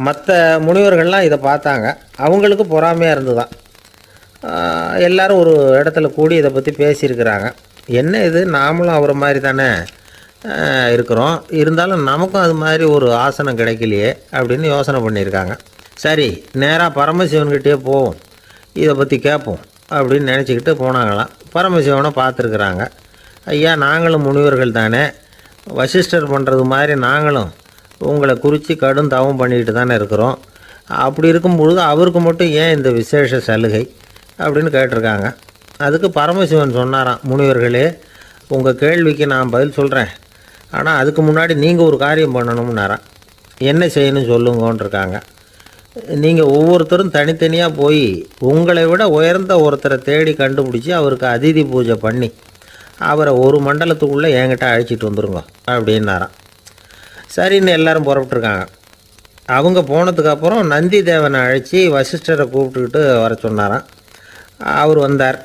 மற்ற முனிவர்கள்லாம் இதை பார்த்தாங்க. அவங்களுக்கு பொறாமையாக இருந்து தான் எல்லோரும் ஒரு இடத்துல கூடி இதை பற்றி பேசியிருக்கிறாங்க. என்ன இது, நாமளும் அவரை மாதிரி தானே இருக்கிறோம், இருந்தாலும் நமக்கும் அது மாதிரி ஒரு ஆசனம் கிடைக்கலையே அப்படின்னு யோசனை பண்ணியிருக்காங்க. சரி, நேராக பரமசிவன்கிட்டே போவோம், இதை பற்றி கேட்போம் அப்படின்னு நினச்சிக்கிட்டு போனாங்களாம். பரமசிவனை பார்த்துருக்குறாங்க. ஐயா, நாங்களும் முனிவர்கள் தானே, வசிஷ்டர் பண்ணுறது மாதிரி நாங்களும் உங்களை குறித்து கடும் தவம் பண்ணிக்கிட்டு தானே இருக்கிறோம். அப்படி இருக்கும் பொழுது அவருக்கு மட்டும் ஏன் இந்த விசேஷ சலுகை அப்படின்னு கேட்டிருக்காங்க. அதுக்கு பரமசிவன் சொன்னாராம், முனிவர்களே, உங்கள் கேள்விக்கு நான் பதில் சொல்கிறேன், ஆனால் அதுக்கு முன்னாடி நீங்கள் ஒரு காரியம் பண்ணணும்னாராம். என்ன செய்யணும் சொல்லுங்கன்றிருக்காங்க. நீங்கள் ஒவ்வொருத்தரும் தனித்தனியாக போய் உங்களை விட உயர்ந்த ஒருத்தரை தேடி கண்டுபிடிச்சி அவருக்கு அதிதி பூஜை பண்ணி அவரை ஒரு மண்டலத்துக்குள்ளே என்கிட்ட அழைச்சிட்டு வந்துருங்க அப்படின்னாராம். சரின்னு எல்லோரும் புறப்பட்டுருக்காங்க. அவங்க போனதுக்கப்புறம் நந்தி தேவனை அழைச்சி வசிஷ்டரை கூப்பிட்டுக்கிட்டு வர சொன்னாராம். அவர் வந்தார்,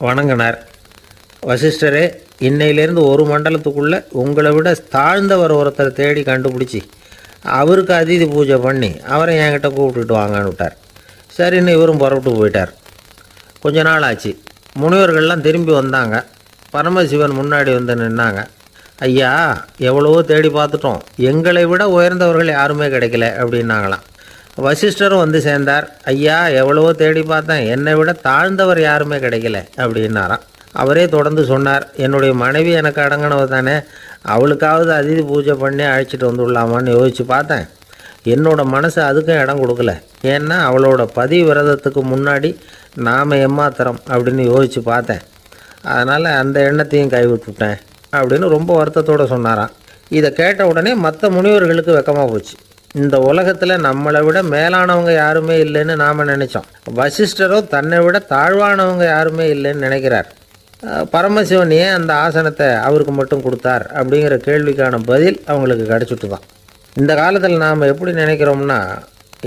வணங்கினார். வசிஷ்டரே, இன்னையிலேருந்து ஒரு மண்டலத்துக்குள்ளே உங்களை விட தாழ்ந்தவர் ஒருத்தரை தேடி கண்டுபிடிச்சி அவருக்கு அதிதி பூஜை பண்ணி அவரை என்கிட்ட கூப்பிட்டுட்டு வாங்கன்னு விட்டார். சரின்னு இவரும் புறப்பட்டு போயிட்டார். கொஞ்ச நாள் ஆச்சு. முனிவர்கள்லாம் திரும்பி வந்தாங்க. பரமசிவன் முன்னாடி நின்னாங்க. ஐயா, எவ்வளவோ தேடி பார்த்துட்டோம், எங்களை விட உயர்ந்தவர்கள் யாருமே கிடைக்கல அப்படின்னாங்களாம். வசிஷ்டரும் சேர்ந்தார். ஐயா, எவ்வளவோ தேடி பார்த்தேன், என்னை விட தாழ்ந்தவர் யாருமே கிடைக்கல அப்படின்னாராம். அவரே தொடர்ந்து சொன்னார், என்னுடைய மனைவி எனக்கு அடங்கினவ தானே, அவளுக்காவது அதிதி பூஜை பண்ணி அழைச்சிட்டு வந்துடலாமான்னு யோசித்து பார்த்தேன். என்னோட மனசு அதுக்கும் இடம் கொடுக்கல. ஏன்னா அவளோட விரதத்துக்கு முன்னாடி நாம் ஏமாத்திரம் அப்படின்னு யோசித்து பார்த்தேன். அதனால் அந்த எண்ணத்தையும் கைவிட்டுவிட்டேன் அப்படின்னு ரொம்ப வருத்தத்தோடு சொன்னாராம். இதை கேட்ட உடனே மற்ற முனிவர்களுக்கு வெக்கமாக போச்சு. இந்த உலகத்தில் நம்மளை விட மேலானவங்க யாருமே இல்லைன்னு நாம் நினச்சோம். வசிஷ்டரோ தன்னை விட தாழ்வானவங்க யாருமே இல்லைன்னு நினைக்கிறார். பரமசிவன் ஏன் அந்த ஆசனத்தை அவருக்கு மட்டும் கொடுத்தார் அப்படிங்கிற கேள்விக்கான பதில் அவங்களுக்கு கிடச்சிட்டு தான். இந்த காலத்தில் நாம் எப்படி நினைக்கிறோம்னா,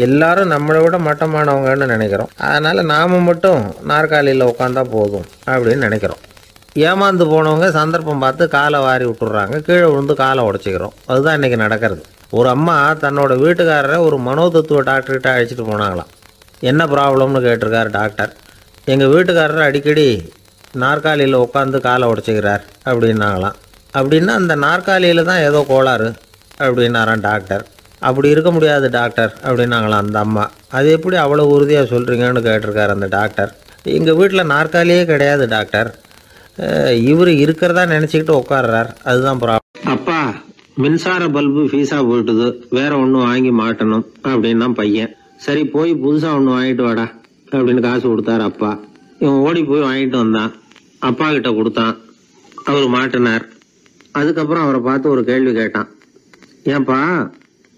எல்லாரும் நம்மளை விட மட்டமானவங்கன்னு நினைக்கிறோம். அதனால் நாம் மட்டும் நாற்காலியில் உட்காந்தா போதும் அப்படின்னு நினைக்கிறோம். ஏமாந்து போனவங்க சந்தர்ப்பம் பார்த்து காலை வாரி விட்டுடுறாங்க, கீழே விழுந்து காலை உடச்சிக்கிறோம். அதுதான் இன்றைக்கி நடக்கிறது. ஒரு அம்மா தன்னோட வீட்டுக்காரரை ஒரு மனோதத்துவ டாக்டர்கிட்ட அழைச்சிட்டு போனாங்களாம். என்ன ப்ராப்ளம்னு கேட்டிருக்கார் டாக்டர். எங்கள் வீட்டுக்காரர் அடிக்கடி நாற்காலியில் உட்காந்து காலை உடச்சிக்கிறார் அப்படின்னாங்களாம். அப்படின்னா அந்த நாற்காலியில் தான் ஏதோ கோளாறு அப்படின்னாரான் டாக்டர். அப்படி இருக்க முடியாது டாக்டர் அப்படின்னாங்களாம் அந்த அம்மா. அது எப்படி அவ்வளோ உறுதியாக சொல்கிறீங்கன்னு கேட்டிருக்கார் அந்த டாக்டர். எங்கள் வீட்டில் நாற்காலியே கிடையாது டாக்டர், இவர் இருக்கிறதா நினச்சிக்கிட்டு உட்கார்றார், அதுதான் ப்ராப்ளம். அப்பா, மின்சார பல்பு ஃபீஸாக போயிட்டுது, வேற ஒன்று வாங்கி மாட்டணும் அப்படின்னா பையன். சரி, போய் புதுசாக ஒன்று வாங்கிட்டு வாடா அப்படின்னு காசு கொடுத்தாரு அப்பா. இவன் ஓடி போய் வாங்கிட்டு வந்தான். அப்பா கிட்ட கொடுத்தான். அவர் மாட்டினார். அதுக்கப்புறம் அவரை பார்த்து ஒரு கேள்வி கேட்டான். ஏன்பா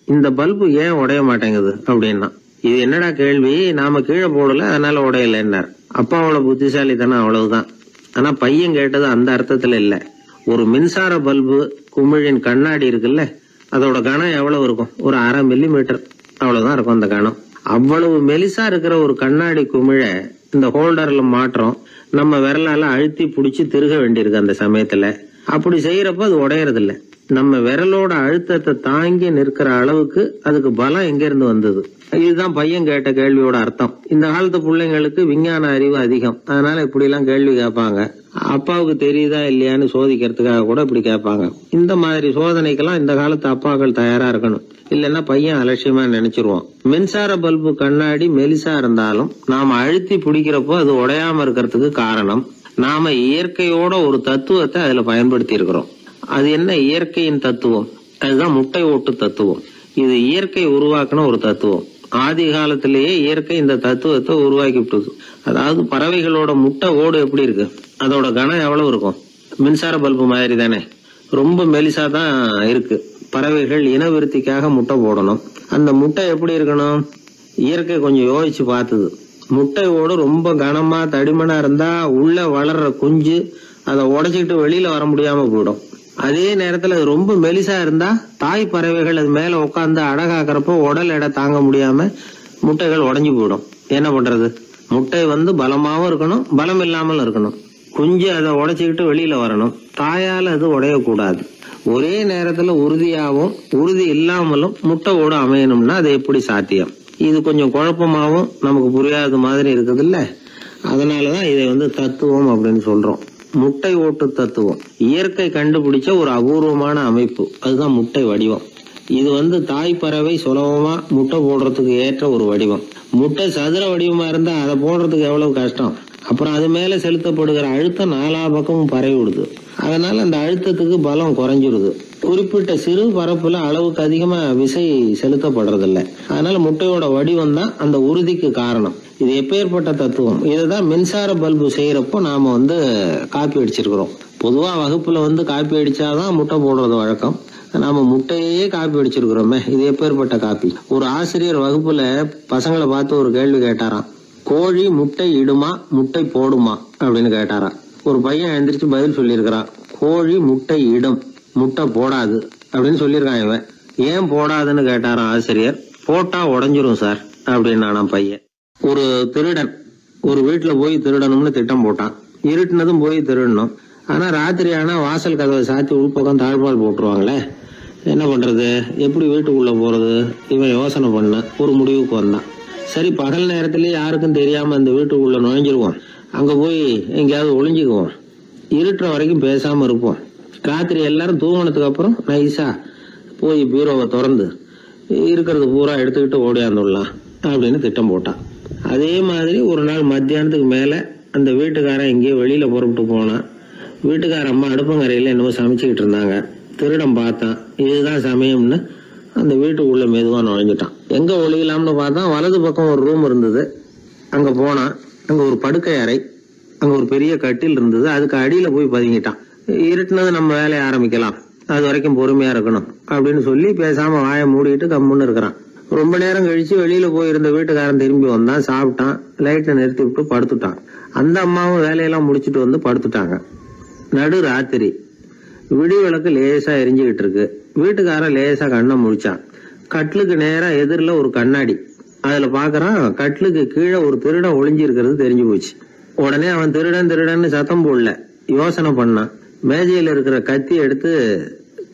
இந்த பல்பு ஏன் உடைய மாட்டேங்குது அப்படின்னா. இது என்னடா கேள்வி, நாம கீழே போடல அதனால உடையலன்னார். அப்பாவோட புத்திசாலித்தனம் அவ்வளவுதான். ஆனா பையன் கேட்டது அந்த அர்த்தத்துல இல்ல. ஒரு மின்சார பல்பு குமிழின் கண்ணாடி இருக்குல்ல, அதோட கனம் எவ்வளவு இருக்கும்? ஒரு 1/2 மில்லிமீட்டர் அவ்வளவுதான் இருக்கும் அந்த கனம். அவ்வளவு மெலிசா இருக்கிற ஒரு கண்ணாடி குமிழ இந்த ஹோல்டர்ல மாற்றம் நம்ம விரலால அழுத்தி புடிச்சு திருக வேண்டியிருக்கு. அந்த சமயத்துல அப்படி செய்யறப்ப அது உடையறது இல்ல. நம்ம விரலோட அழுத்தத்தை தாங்கி நிற்கிற அளவுக்கு அதுக்கு பலம் எங்க இருந்து வந்தது? இதுதான் பையன் கேட்ட கேள்வியோட அர்த்தம். இந்த காலத்து பிள்ளைங்களுக்கு விஞ்ஞான அறிவு அதிகம், அதனால இப்படி எல்லாம் கேள்வி கேட்பாங்க. அப்பாவுக்கு தெரியுதா இல்லையான்னு சோதிக்கிறதுக்காக கூட இப்படி கேட்பாங்க. இந்த மாதிரி சோதனைக்கெல்லாம் இந்த காலத்து அப்பாக்கள் தயாரா இருக்கணும். இல்லைன்னா பையன் அலட்சியமா நினைச்சிருவான். மின்சார பல்பு கண்ணாடி மெலிசா இருந்தாலும் நாம அழுத்தி பிடிக்கிறப்போ அது உடையாம இருக்கிறதுக்கு காரணம் நாம இயற்கையோட ஒரு தத்துவத்தை அதுல பயன்படுத்தி இருக்கிறோம். அது என்ன இயற்கையின் தத்துவம்? அதுதான் முட்டை ஓட்டு தத்துவம். இது இயற்கை உருவாக்குன ஒரு தத்துவம். ஆதி காலத்திலேயே இயற்கை இந்த தத்துவத்தை உருவாக்கி விட்டது. அதாவது பறவைகளோட முட்டை ஓடு எப்படி இருக்கு, அதோட கனம் எவ்வளவு இருக்கும்? மின்சார பல்பு மாதிரி தானே, ரொம்ப மெலிசா தான் இருக்கு. பறவைகள் இனவிருத்திக்காக முட்டை போடணும். அந்த முட்டை எப்படி இருக்கணும்? இயற்கை கொஞ்சம் யோசிச்சு பார்த்தது. முட்டை ஓடு ரொம்ப கனமா தடிமனா இருந்தா உள்ள வளர்ற குஞ்சு அதை உடைச்சிக்கிட்டு வெளியில வர முடியாம போயிடும். அதே நேரத்துல அது ரொம்ப மெலிசா இருந்தா தாய் பறவைகள் அது மேல உட்காந்து அடகாக்கிறப்போ உடல் எடை தாங்க முடியாம முட்டைகள் உடைஞ்சு போயிடும். என்ன பண்றது? முட்டை பலமாவும் இருக்கணும், பலம் இல்லாமல் இருக்கணும். குஞ்சு அதை உடைச்சுக்கிட்டு வெளியில வரணும். தாயால அது உடையக்கூடாது. ஒரே நேரத்துல உறுதியாவும் உறுதி இல்லாமலும் முட்டை ஓடு அமையணும்னா அது எப்படி சாத்தியம்? இது கொஞ்சம் குழப்பமாவும் நமக்கு புரியாத மாதிரி இருக்குது இல்ல. அதனாலதான் இதை தத்துவம் அப்படின்னு சொல்றோம். முட்டை ஓட்டு தத்துவம் இயற்கை கண்டுபிடிச்ச ஒரு அபூர்வமான அமைப்பு. அதுதான் முட்டை வடிவம். இது தாய் பறவை சுலபமா முட்டை போடுறதுக்கு ஏற்ற ஒரு வடிவம். முட்டை சதுர வடிவமா இருந்தா அதை போடுறதுக்கு எவ்வளவு கஷ்டம். அப்புறம் அது மேல செலுத்தப்படுகிற அழுத்தம் 4 பக்கமும் பரவி விடுது. அதனால அந்த அழுத்தத்துக்கு பலம் குறைஞ்சிருது. குறிப்பிட்ட சிறு பரப்புல அளவுக்கு அதிகமா விசை செலுத்தப்படுறது இல்ல. அதனால முட்டையோட வடிவம் தான் அந்த உறுதிக்கு காரணம். இது எப்பேற்பட்ட தத்துவம். இதுதான் மின்சார பல்பு செய்யறப்போ நாம காப்பி அடிச்சிருக்கிறோம். பொதுவா வகுப்புல காப்பி அடிச்சாதான் முட்டை போடுறது வழக்கம். நாம முட்டையே காப்பி அடிச்சிருக்கிறோமே, இது எப்பேற்பட்ட காப்பி. ஒரு ஆசிரியர் வகுப்புல பசங்களை பார்த்து ஒரு கேள்வி கேட்டாராம். கோழி முட்டை இடுமா முட்டை போடுமா அப்படின்னு கேட்டாராம். ஒரு பையன் எந்திரிச்சு பதில் சொல்லியிருக்கிறான். கோழி முட்டை இடும், முட்டை போடாது அப்படின்னு சொல்லியிருக்கான். இவன் ஏன் போடாதுன்னு கேட்டாராம் ஆசிரியர். போட்டா உடஞ்சிரும் சார் அப்படின்னு பையன். ஒரு திருடன் ஒரு வீட்டுல போய் திருடணும்னு திட்டம் போட்டான். இருட்டுனதும் போய் திருடணும். ஆனா ராத்திரி ஆனா வாசல் கதவை சாத்தி உள்பக்கம் தாழ்பால் போட்டுருவாங்களே, என்ன பண்றது, எப்படி வீட்டுக்குள்ள போறது? இவன் யோசனை பண்ண ஒரு முடிவுக்கு வந்தான். சரி, பகல் நேரத்திலேயே யாருக்கும் தெரியாம அந்த வீட்டுக்குள்ள நுழைஞ்சிருவோம். அங்க போய் எங்கேயாவது ஒளிஞ்சுக்குவோம். இருட்டுற வரைக்கும் பேசாம இருப்போம். ராத்திரி எல்லாரும் தூங்கினதுக்கு அப்புறம் நைஸா போய் பீரோவை திறந்து இருக்கிறது பூரா எடுத்துக்கிட்டு ஓடியாந்துடலாம் அப்படின்னு திட்டம் போட்டான். அதே மாதிரி ஒரு நாள் மத்தியானத்துக்கு மேல அந்த வீட்டுக்காரன் எங்கேயோ வெளியில புறப்பட்டு போனான். வீட்டுக்கார அம்மா அடுப்பங்கரையில என்னவோ சமைச்சுக்கிட்டு இருந்தாங்க. திருடன் பார்த்தான். இதுதான் சமயம்னு அந்த வீட்டுக்குள்ள மெதுவா நுழைஞ்சிட்டான். எங்க ஒளியலாம்னு பார்த்தா வலது பக்கம் ஒரு ரூம் இருந்தது. அங்க போனான். அங்க ஒரு படுக்கை அறை, அங்க ஒரு பெரிய கட்டில் இருந்தது. அதுக்கு அடியில போய் பதுங்கிட்டான். இருட்டுனது நம்ம வேலையை ஆரம்பிக்கலாம், அது வரைக்கும் பொறுமையா இருக்கணும் அப்படின்னு சொல்லி பேசாம வாயை மூடிட்டு கம்முன்னு இருக்கிறான். ரொம்ப நேரம் கழிச்சு வெளியில போயிருந்த வீட்டுக்காரன் திரும்பி வந்தான். சாப்பிட்டான். லைட்டை நிறுத்தி விட்டு படுத்துட்டான். அந்த அம்மாவும் வேலையெல்லாம் முடிச்சுட்டு படுத்துட்டாங்க. நடு ராத்திரி. விடி விளக்கு லேசா எரிஞ்சுக்கிட்டு இருக்கு. வீட்டுக்காரன் லேசா கண்ணை முழிச்சான். கட்லுக்கு நேரா எதிரில ஒரு கண்ணாடி. அதுல பாக்குறான், கட்லுக்கு கீழே ஒரு திருடன் ஒளிஞ்சு இருக்கிறது தெரிஞ்சு போச்சு. உடனே அவன் திருடன் திருடன்னு சத்தம் போடல, யோசனை பண்ணான். மேஜையில இருக்கிற கத்தி எடுத்து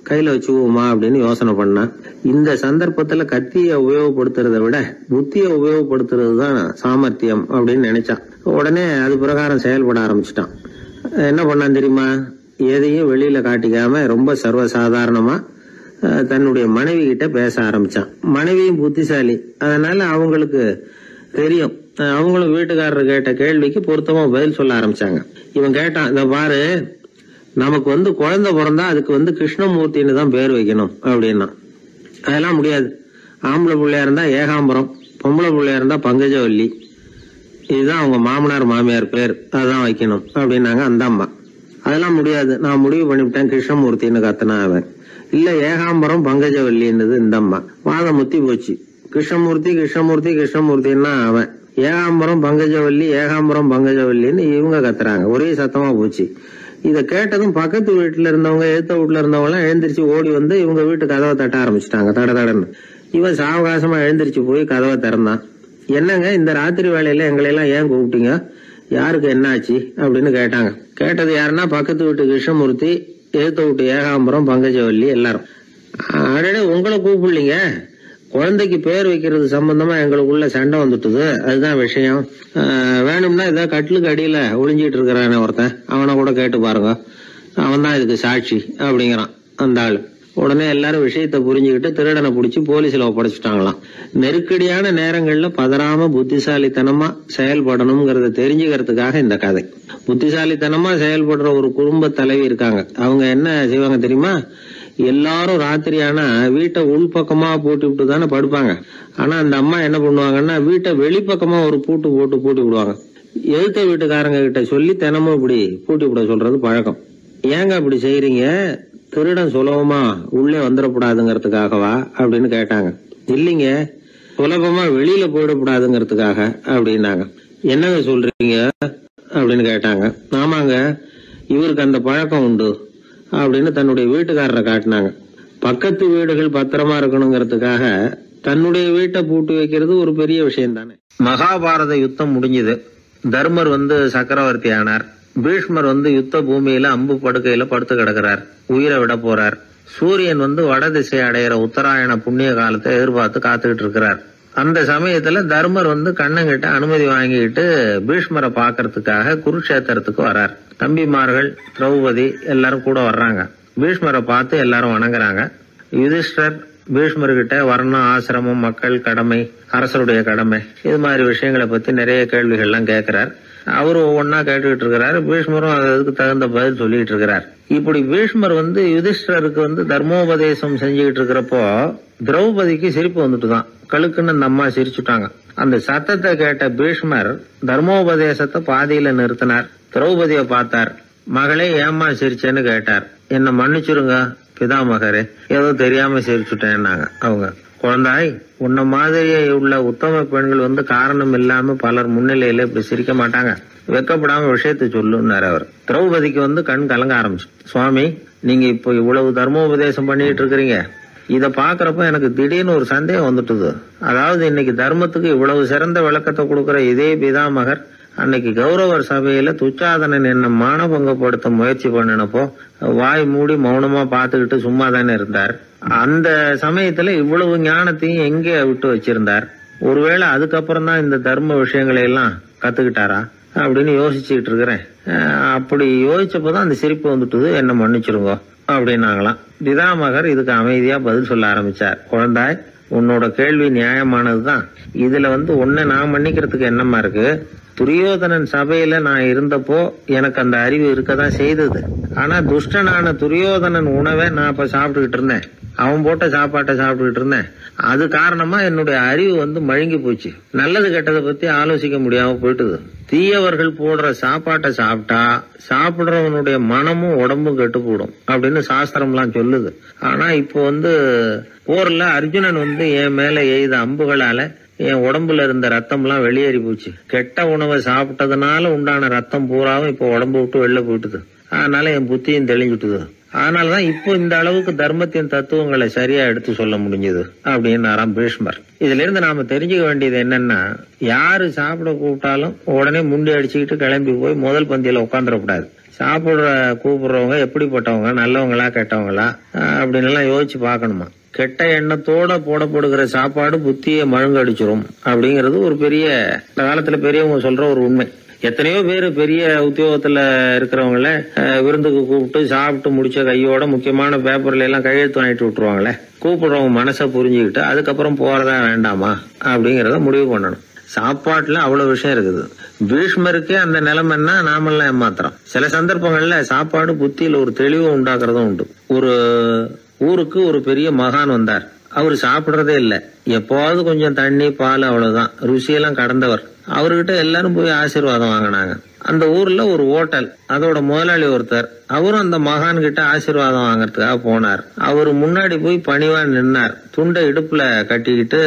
கையில வச்சுக்குவோமா அப்படின்னு யோசனை பண்ணான். இந்த சந்தர்ப்பத்துல கத்திய உபயோகப்படுத்துறத விட புத்திய உபயோகப்படுத்துறது தான் சாமர்த்தியம் அப்படின்னு நினைச்சான். உடனே அது பிரகாரம் செயல்பட ஆரம்பிச்சுட்டான். என்ன பண்ணான் தெரியுமா? எதையும் வெளியில காட்டிக்காம ரொம்ப சர்வசாதாரணமா தன்னுடைய மனைவி கிட்ட பேச ஆரம்பிச்சான். மனைவியும் புத்திசாலி, அதனால அவங்களுக்கு தெரியும். அவங்களும் வீட்டுக்காரர் கேட்ட கேள்விக்கு பொருத்தமா பதில் சொல்ல ஆரம்பிச்சாங்க. இவன் கேட்டான், இத பாரு, நமக்கு குழந்தை பிறந்தா அதுக்கு கிருஷ்ணமூர்த்தின்னு தான் பேர் வைக்கணும் அப்படின்னா. அதெல்லாம் முடியாது. ஆம்பளை பிள்ளையா இருந்தா ஏகாம்பரம், பொம்பளை பிள்ளையா இருந்தா பங்கஜவல்லி, இதுதான் அவங்க மாமனார் மாமியார் பேர், அதுதான் வைக்கணும் அப்படின்னாங்க அந்த அம்மா. அதெல்லாம் முடியாது, நான் முடிவு பண்ணிவிட்டேன் கிருஷ்ணமூர்த்தின்னு கத்துனா அவன். இல்ல ஏகாம்பரம் பங்கஜவல்லின்றது இந்த அம்மா. வாதம் முத்தி போச்சு. கிருஷ்ணமூர்த்தி கிருஷ்ணமூர்த்தி கிருஷ்ணமூர்த்தின்னா அவன். ஏகாம்பரம் பங்கஜவல்லி ஏகாம்பரம் பங்கஜவல்லின்னு இவங்க கத்துறாங்க. ஒரே சத்தமா போச்சு. இத கேட்டதும் பக்கத்து வீட்டுல இருந்தவங்க எழுத்த வீட்டுல இருந்தவங்க எல்லாம் எழுந்திரிச்சு ஓடி வந்து இவங்க வீட்டு கதவை தட்ட ஆரம்பிச்சுட்டாங்க. தட தடன்னு. இவன் சாவகாசமா எழுந்திரிச்சு போய் கதவை திறந்தான். என்னங்க இந்த ராத்திரி வேலையில எங்களை எல்லாம் ஏன் கூப்பிட்டீங்க, யாருக்கு என்னாச்சு அப்படின்னு கேட்டாங்க. கேட்டது யாருன்னா பக்கத்து வீட்டு கிருஷ்ணமூர்த்தி, எழுத்த வீட்டு ஏகாம்பரம் பங்கஜவல்லி எல்லாரும். அடடே உங்களை கூப்பிடலீங்க, குழந்தைக்கு பேர் வைக்கிறது சம்பந்தமா எங்களுக்குள்ள சண்டை வந்துட்டுது, அதுதான் விஷயம். வேணும்னா இதை கட்டிலுக்கு அடியில ஒளிஞ்சிட்டு இருக்கிறானே ஒருத்தன், அவனை கூட கேட்டு பாருங்க, அவன் தான் இதுக்கு சாட்சி அப்படிங்கிறான் அந்த ஆளு. உடனே எல்லாரும் விஷயத்த புரிஞ்சுக்கிட்டு திருடனை பிடிச்சி போலீஸ்ல ஒப்படைச்சிட்டாங்களாம். நெருக்கடியான நேரங்கள்ல பதறாம புத்திசாலித்தனமா செயல்படணுங்கிறத தெரிஞ்சுக்கிறதுக்காக இந்த கதை. புத்திசாலித்தனமா செயல்படுற ஒரு குடும்ப தலைவி இருக்காங்க. அவங்க என்ன செய்வாங்க தெரியுமா, எல்லாரும் ராத்திரி ஆனா வீட்டை உள்பக்கமா போட்டு விட்டு தானே படுப்பாங்க. ஆனா அந்த அம்மா என்ன பண்ணுவாங்கன்னா வீட்டை வெளிப்பக்கமா ஒரு பூட்டு போட்டு பூட்டி விடுவாங்க. எழுத்த வீட்டுக்காரங்க கிட்ட சொல்லி தினமும் இப்படி பூட்டி விட சொல்றது பழக்கம். ஏங்க அப்படி செய்யறீங்க, திருடன் சுலபமா உள்ளே வந்துடக்கூடாதுங்கிறதுக்காகவா அப்படின்னு கேட்டாங்க. இல்லைங்க, சுலபமா வெளியில போயிடக்கூடாதுங்கிறதுக்காக அப்படின்னாங்க. என்னங்க சொல்றீங்க அப்படின்னு கேட்டாங்க. ஆமாங்க, இவருக்கு அந்த பழக்கம் உண்டு அப்படின்னு தன்னுடைய வீட்டுக்காரரை காட்டினாங்க. பக்கத்து வீடுகள் பத்திரமா இருக்கணுங்கிறதுக்காக தன்னுடைய வீட்டை பூட்டி வைக்கிறது ஒரு பெரிய விஷயம் தானே. மகாபாரத யுத்தம் முடிஞ்சது. தர்மர் சக்கரவர்த்தி ஆனார். பீஷ்மர் யுத்த பூமியில அம்பு படுக்கையில படுத்து கிடக்கிறார், உயிரை விட போறார். சூரியன் வட திசை அடையிற உத்தராயண புண்ணிய காலத்தை எதிர்பார்த்து காத்துக்கிட்டு இருக்கிறார். அந்த சமயத்துல தர்மர் கண்ணங்கிட்ட அனுமதி வாங்கிட்டு பீஷ்மரை பாக்கிறதுக்காக குருக்ஷேத்திரத்துக்கு வர்றார். தம்பிமார்கள் திரௌபதி எல்லாரும் கூட வர்றாங்க. பீஷ்மரை பார்த்து எல்லாரும் வணங்குறாங்க. யுதிஷ்டர் பீஷ்மர்கிட்ட வர்ணம், ஆசிரமம், மக்கள் கடமை, அரசருடைய கடமை, இது மாதிரி விஷயங்களை பத்தி நிறைய கேள்விகள்லாம் கேட்கிறார். அவரு ஒவ்வொன்னா கேட்டுக்கிட்டு இருக்கிறாரு. பீஷ்மரும் அதுக்கு தகுந்த பதில் சொல்லிட்டு இருக்கிறார். இப்படி பீஷ்மர் யுதிஷ்டருக்கு தர்மோபதேசம் செஞ்சுக்கிட்டு இருக்கிறப்போ திரௌபதிக்கு சிரிப்பு வந்துட்டுதான். கழுக்குன்னு அந்த அம்மா சிரிச்சுட்டாங்க. அந்த சத்தத்தை கேட்ட பீஷ்மர் தர்மோபதேசத்தை பாதியில நிறுத்தினார். திரௌபதியை பார்த்தார். மகளே ஏம்மா சிரிச்சேன்னு கேட்டார். என்ன மன்னிச்சிருங்க பிதாமகரே, ஏதோ தெரியாம சிரிச்சுட்டேன்னாங்க அவங்க. குழந்தாய், உன்ன மாதிரியே உள்ள உத்தம பெண்கள் காரணம் இல்லாம பலர் முன்னிலையில இப்படி சிரிக்க மாட்டாங்க, வெக்கப்படாம விஷயத்த சொல்லுன்னாரு அவர். திரௌபதிக்கு கண் கலங்க ஆரம்பிச்சு. சுவாமி, நீங்க இப்போ இவ்வளவு தர்மோபதேசம் பண்ணிட்டு இருக்கிறீங்க, இத பாக்குறப்ப எனக்கு திடீர்னு ஒரு சந்தேகம் வந்துட்டுது. அதாவது இன்னைக்கு தர்மத்துக்கு இவ்வளவு சிறந்த விளக்கத்தை கொடுக்கிற இதே பிதாமகர் அன்னைக்கு கௌரவர் சபையில துச்சாதனன் என்ன மானபங்கப்படுத்த முயற்சி பண்ணினப்போ வாய் மூடி மௌனமா பாத்துக்கிட்டு சும்மா தானே இருந்தார். அந்த சமயத்துல இவ்வளவு ஞானத்தையும் எங்கே விட்டு வச்சிருந்தார்? ஒருவேளை அதுக்கப்புறம் தான் இந்த தர்ம விஷயங்களை எல்லாம் கத்துக்கிட்டாரா அப்படின்னு யோசிச்சுட்டு இருக்கிறேன். அப்படி யோசிச்சப்பதான் அந்த சிரிப்பு வந்துட்டுது, என்ன மன்னிச்சிருங்க அப்படின்னாங்களாம். பிதாமகர் இதுக்கு அமைதியா பதில் சொல்ல ஆரம்பிச்சார். குழந்தாய், உன்னோட கேள்வி நியாயமானதுதான். இதுல உன்னை நான் மன்னிக்கிறதுக்கு என்னமா இருக்கு? துரியோதனன் சபையில நான் இருந்தப்போ எனக்கு அந்த அறிவு இருக்கதான் செய்தது. ஆனா துஷ்டனான துரியோதனன் உணவை நான் இப்ப சாப்பிட்டுக்கிட்டு இருந்தேன், அவன் போட்ட சாப்பாட்டை சாப்பிட்டுக்கிட்டு இருந்தேன். அது காரணமா என்னுடைய அறிவு மழுங்கி போச்சு. நல்லது கெட்டதை பத்தி ஆலோசிக்க முடியாம போயிட்டுது. தீயவர்கள் போடுற சாப்பாட்டை சாப்பிட்டா சாப்பிடுறவனுடைய மனமும் உடம்பும் கெட்டு போடும் அப்படின்னு சாஸ்திரம்லாம் சொல்லுது. ஆனா இப்போ போர்ல அர்ஜுனன் என் மேல எய்த அம்புகளால என் உடம்புல இருந்த ரத்தம் எல்லாம் வெளியேறி போச்சு. கெட்ட உணவை சாப்பிட்டதுனால உண்டான ரத்தம் பூராவும் இப்போ உடம்பு விட்டு வெளில போயிட்டுது. அதனால என் புத்தியும் தெளிஞ்சுட்டுது. அதனாலதான் இப்போ இந்த அளவுக்கு தர்மத்தின் தத்துவங்களை சரியா எடுத்து சொல்ல முடிஞ்சது அப்படின்னு பீஷ்மர். இதுல இருந்து நாம தெரிஞ்சுக்க வேண்டியது என்னன்னா, யாரு சாப்பிட கூப்பிட்டாலும் உடனே முண்டி அடிச்சுக்கிட்டு கிளம்பி போய் முதல் பந்தியில உட்காந்துடக்கூடாது. சாப்பிடுற கூப்பிடுறவங்க எப்படிப்பட்டவங்க, நல்லவங்களா கெட்டவங்களா அப்படின்னு எல்லாம் யோசிச்சு பாக்கணுமா. கெட்ட எண்ணத்தோட போடப்படுகிற சாப்பாடு புத்தியை மழுங்கடிச்சிரும் அப்படிங்கறது ஒரு பெரிய காலத்துல பெரியவங்க சொல்ற ஒரு உண்மை. எத்தனையோ பேர் பெரிய உத்தியோகத்துல இருக்கிறவங்கள விருந்துக்கு கூப்பிட்டு சாப்பிட்டு முடிச்ச கையோட முக்கியமான பேப்பர்ல எல்லாம் கையெழுத்து வாங்கிட்டு விட்டுருவாங்களே. கூப்பிடுறவங்க மனசை புரிஞ்சுக்கிட்டு அதுக்கப்புறம் போறதா வேண்டாமா அப்படிங்கறத முடிவு பண்ணணும். சாப்பாட்டுல அவ்வளவு விஷயம் இருக்குது. பீஷ்மருக்கே அந்த நிலைமைன்னா நாமெல்லாம் ஏமாத்திரம். சில சந்தர்ப்பங்கள்ல சாப்பாடு புத்தியில ஒரு தெளிவு உண்டாக்குறதும் உண்டு. ஒரு ஊருக்கு ஒரு பெரிய மகான் வந்தார். அவர் சாப்பிடுறதே இல்ல, எப்போவாவது கொஞ்சம் தண்ணி பால் அவ்வளவுதான். ருசியெல்லாம் கடந்தவர். அவர்கிட்ட எல்லாரும் போய் ஆசீர்வாதம் வாங்கினாங்க. அந்த ஊர்ல ஒரு ஹோட்டல், அதோட முதலாளி ஒருத்தர், அவரும் அந்த மகான் கிட்ட ஆசீர்வாதம் வாங்கறதுக்காக போனார். அவரு முன்னாடி போய் பணிவா நின்னார். துண்டை இடுப்புல கட்டிக்கிட்டு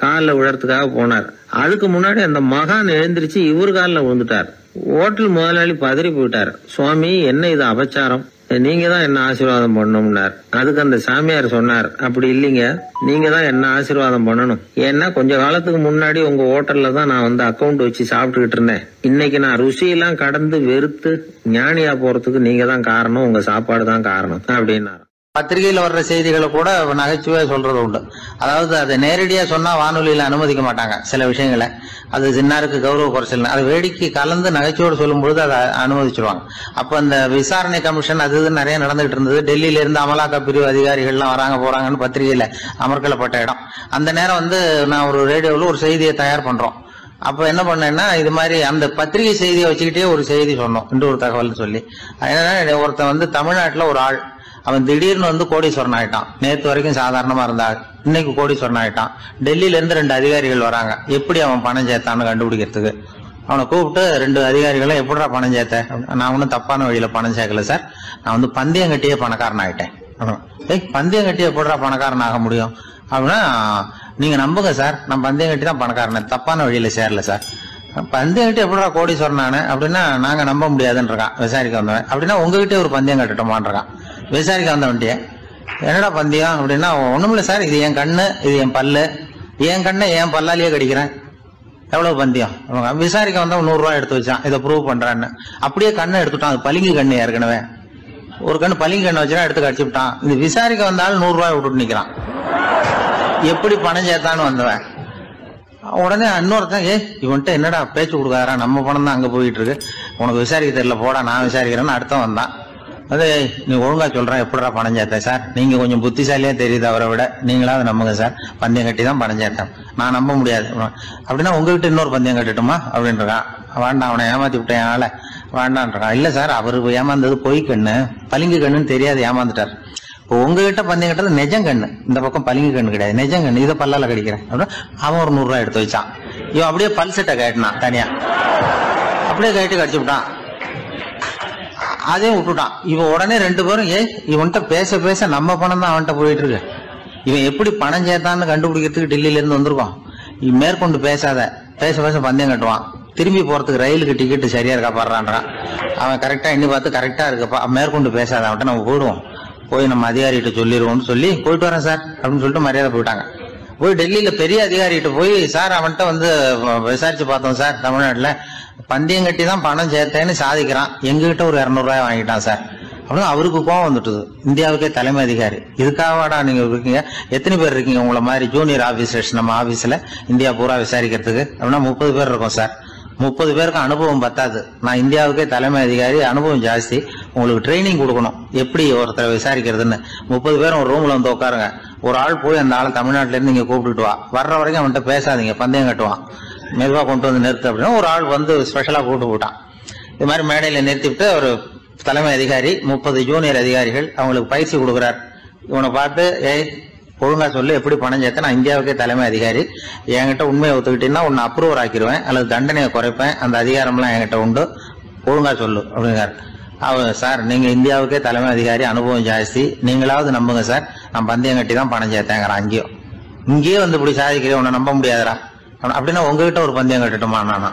காலில் விழறதுக்காக போனார். அதுக்கு முன்னாடி அந்த மகான் எழுந்திருச்சு இவர் காலில் விழுந்துட்டார். ஹோட்டல் முதலாளி பதறி போயிட்டார். சுவாமி, என்ன இது அபச்சாரம், நீங்க தான் என்ன ஆசீர்வாதம் பண்ணணும்னார். அதுக்கு அந்த சாமியார் சொன்னார், அப்படி இல்லைங்க, நீங்க தான் என்ன ஆசீர்வாதம் பண்ணணும். ஏன்னா கொஞ்ச காலத்துக்கு முன்னாடி உங்க ஹோட்டல்ல தான் நான் வந்து அக்கௌண்ட் வச்சு சாப்பிட்டுக்கிட்டு இருந்தேன். இன்னைக்கு நான் ருசியெல்லாம் கடந்து வெறுத்து ஞானியா போறதுக்கு நீங்க தான் காரணம், உங்க சாப்பாடு தான் காரணம் அப்படின்னாரு. பத்திரிகையில் வர்ற செய்திகளை கூட நகைச்சுவையா சொல்றது உண்டு. அதாவது அதை நேரடியா சொன்னா வானொலியில அனுமதிக்க மாட்டாங்க சில விஷயங்களை. அது சின்னாருக்கு கௌரவ குறைச்சல். அதை வேடிக்கை கலந்து நகைச்சுவோடு சொல்லும் பொழுது அதை அனுமதிச்சிருவாங்க. அப்ப அந்த விசாரணை கமிஷன் அது இது நிறைய நடந்துகிட்டு இருந்தது. டெல்லியில இருந்து அமலாக்க பிரிவு அதிகாரிகள்லாம் வராங்க போறாங்கன்னு பத்திரிகையில அமர்க்கலப்பட்ட இடம். அந்த நேரம் வந்து நான் ஒரு ரேடியோவில் ஒரு செய்தியை தயார் பண்றோம். அப்ப என்ன பண்ணேன்னா, இது மாதிரி அந்த பத்திரிகை செய்தியை வச்சுக்கிட்டே ஒரு செய்தி சொன்னோம், இன்னொரு தகவல் சொல்லி. என்னன்னா, ஒருத்தன் வந்து தமிழ்நாட்டுல ஒரு ஆள், அவன் திடீர்னு வந்து கோடீஸ்வரன் ஆயிட்டான். நேற்று வரைக்கும் சாதாரணமா இருந்தாள், இன்னைக்கு கோடீஸ்வரன் ஆயிட்டான். டெல்லியில இருந்து 2 அதிகாரிகள் வராங்க. எப்படி அவன் பணம் சேர்த்தான்னு கண்டுபிடிக்கிறதுக்கு அவனை கூப்பிட்டு 2 அதிகாரிகளும் எப்படிடா பணம் சேர்த்த? நான் ஒன்னும் தப்பான வழியில பணம் சேர்க்கல சார், நான் வந்து பந்தயம் கட்டியே பணக்காரன் ஆயிட்டேன். பந்தயம் கட்டி எப்படிடா பணக்காரன் ஆக முடியும் அப்படின்னா, நீங்க நம்புங்க சார், நான் பந்தயம் கட்டி தான் பணக்காரன், தப்பான வழியில சேரல சார். பந்தயம் கட்டி எப்படிடா கோடீஸ்வரன் ஆனேன் அப்படின்னா, நாங்க நம்ப முடியாதுன்னு இருக்கான் விசாரிக்க வந்தவன். அப்படின்னா உங்ககிட்ட ஒரு பந்தயம் கட்டட்டுமான் இருக்கான் விசாரிக்க வந்தவன்ட்டிய. என்னடா பந்தயம் அப்படின்னா, ஒண்ணுமில்ல சார், இது என் கண்ணு, இது என் பல்லு, என் கண்ணை என் பல்லாலேயே கடிக்கிறேன், எவ்வளவு பந்தயம். விசாரிக்க வந்தவன் 100 ரூபாய் எடுத்து வச்சான், இதை ப்ரூவ் பண்றான்னு. அப்படியே கண்ணை எடுத்துட்டான். அது பளிங்கு கண்ணு, ஏற்கனவே ஒரு கண்ணு பளிங்கு கண்ணை வச்சுனா எடுத்து கடிச்சு விட்டான். இது விசாரிக்க வந்தாலும் 100 ரூபாய் விட்டுட்டு நிக்கிறான். எப்படி பணம் சேர்த்தான்னு வந்தவன். உடனே இன்னொருத்தன், இவன்ட்ட என்னடா பேச்சு கொடுக்காரா, நம்ம பணம் தான் அங்க போயிட்டு இருக்கு, உனக்கு விசாரிக்க தெரியல, போடா நான் விசாரிக்கிறேன்னு அடுத்தவன் வந்தான். அது நீ ஒழுங்கா சொல்றேன், எப்படா பணம் சேர்த்தேன் சார், நீங்க கொஞ்சம் புத்திசாலியா தெரியுது அவரை விட, நீங்களாவது நம்புங்க சார், பந்தயம் கட்டி தான் பணம் சேர்த்தேன், நான் நம்ப முடியாது. அப்படின்னா உங்ககிட்ட இன்னொரு பந்தயம் கட்டட்டுமா அப்படின்றான். வேண்டாம், அவனை ஏமாத்தி விட்டேன் ஆள வேண்டான்றான். இல்ல சார், அவரு ஏமாந்தது பொய் கண்ணு, பளிங்கு கண்ணுன்னு தெரியாது, ஏமாந்துட்டார். இப்போ உங்ககிட்ட பந்தயம் கட்டுறது நெஜம் கண்ணு, இந்த பக்கம் பளிங்கு கண்ணு கிடையாது, நெஜம் கண்ணு, இதை பல்லால கடிக்கிறேன் அப்படின்னா அவன் ஒரு 100 ரூபாய் எடுத்து வச்சான். இவன் அப்படியே பல் செட்டை கட்டினான் தனியா, அப்படியே கட்டி கடிச்சு விட்டான். அதையும் விட்டுட்டான். இவன் உடனே 2 பேரும், இவன்கிட்ட பேச பேச நம்ம பணம் தான் அவன்கிட்ட போயிட்டு இருக்கு, இவன் எப்படி பணம் சேர்த்தான்னு கண்டுபிடிக்கிறதுக்கு டெல்லியில இருந்து வந்திருக்கோம், மேற்கொண்டு பேசாத, பேச பேச பந்தயம் கட்டுவான். திரும்பி போறதுக்கு ரயிலுக்கு டிக்கெட்டு சரியா இருக்கா பாடுறான்றான். அவன் கரெக்டா எண்ணி பார்த்து கரெக்டா இருக்கப்பா, மேற்கொண்டு பேசாத, அவன்கிட்ட நம்ம போயிடுவோம், போய் நம்ம அதிகாரிகிட்ட சொல்லிடுவோம்னு சொல்லி போயிட்டு வரேன் சார் அப்படின்னு சொல்லிட்டு மரியாதை போயிட்டாங்க. போய் டெல்லியில பெரிய அதிகாரிகிட்ட போய், சார் அவன்கிட்ட வந்து விசாரிச்சு பார்த்தோம் சார், தமிழ்நாட்டுல பந்தயம் கட்டி தான் பணம் சேர்த்தேன்னு சாதிக்கிறான், எங்ககிட்ட ஒரு 200 ரூபாய் வாங்கிட்டான் சார் அப்படின்னு. அவருக்கு கோவம் வந்துட்டுது. இந்தியாவுக்கே தலைமை அதிகாரி, இதுக்காகவாடா நீங்க இருக்கீங்க, எத்தனை பேர் இருக்கீங்க உங்களை மாதிரி ஜூனியர் ஆபீசர்ஸ் நம்ம ஆபீஸ்ல இந்தியா பூரா விசாரிக்கிறதுக்கு அப்படின்னா 30 பேர் இருக்கோம் சார். 30 பேருக்கு அனுபவம் பத்தாது, நான் இந்தியாவுக்கே தலைமை அதிகாரி, அனுபவம் ஜாஸ்தி, உங்களுக்கு ட்ரைனிங் கொடுக்கணும் எப்படி ஒருத்தரை விசாரிக்கிறதுன்னு. 30 பேரும் ஒரு ரூம்ல வந்து உட்காருங்க, ஒரு ஆள் போய் அந்த ஆளை தமிழ்நாட்டுல இருந்து நீங்க கூப்பிட்டுட்டு வா, வர்ற வரைக்கும் அவன்கிட்ட பேசாதீங்க, பந்தயம் கட்டுவான், மெதுவா கொண்டு வந்து நிறுத்து அப்படின்னா ஒரு ஆள் வந்து ஸ்பெஷலா கூப்பிட்டு போட்டான். இது மாதிரி மேடையில நிறுத்திவிட்டு ஒரு தலைமை அதிகாரி 30 ஜூனியர் அதிகாரிகள் அவங்களுக்கு பயிற்சி கொடுக்குறார். இவனை பார்த்து, ஒழுங்கா சொல்லு, எப்படி பணம் சேர்த்த, நான் இந்தியாவுக்கே தலைமை அதிகாரி, என்கிட்ட உண்மையை ஒத்துக்கிட்டீங்கன்னா உன்னை அப்ரூவர் ஆக்கிடுவேன் அல்லது தண்டனையை குறைப்பேன், அந்த அதிகாரம்லாம் என்கிட்ட உண்டு, ஒழுங்கா சொல்லு அப்படிங்கிறார். அவன், சார் நீங்க இந்தியாவுக்கே தலைமை அதிகாரி, அனுபவம் ஜாஸ்தி, நீங்களாவது நம்புங்க சார், நான் பந்தயம் கட்டி தான் பணம் சேர்த்தேங்கிறான். இங்கேயே வந்து இப்படி சாதிக்கிறேன், உன்னை நம்ப முடியாதரா அப்படின்னா உங்ககிட்ட ஒரு பந்தயம் கட்டட்டுமா நானா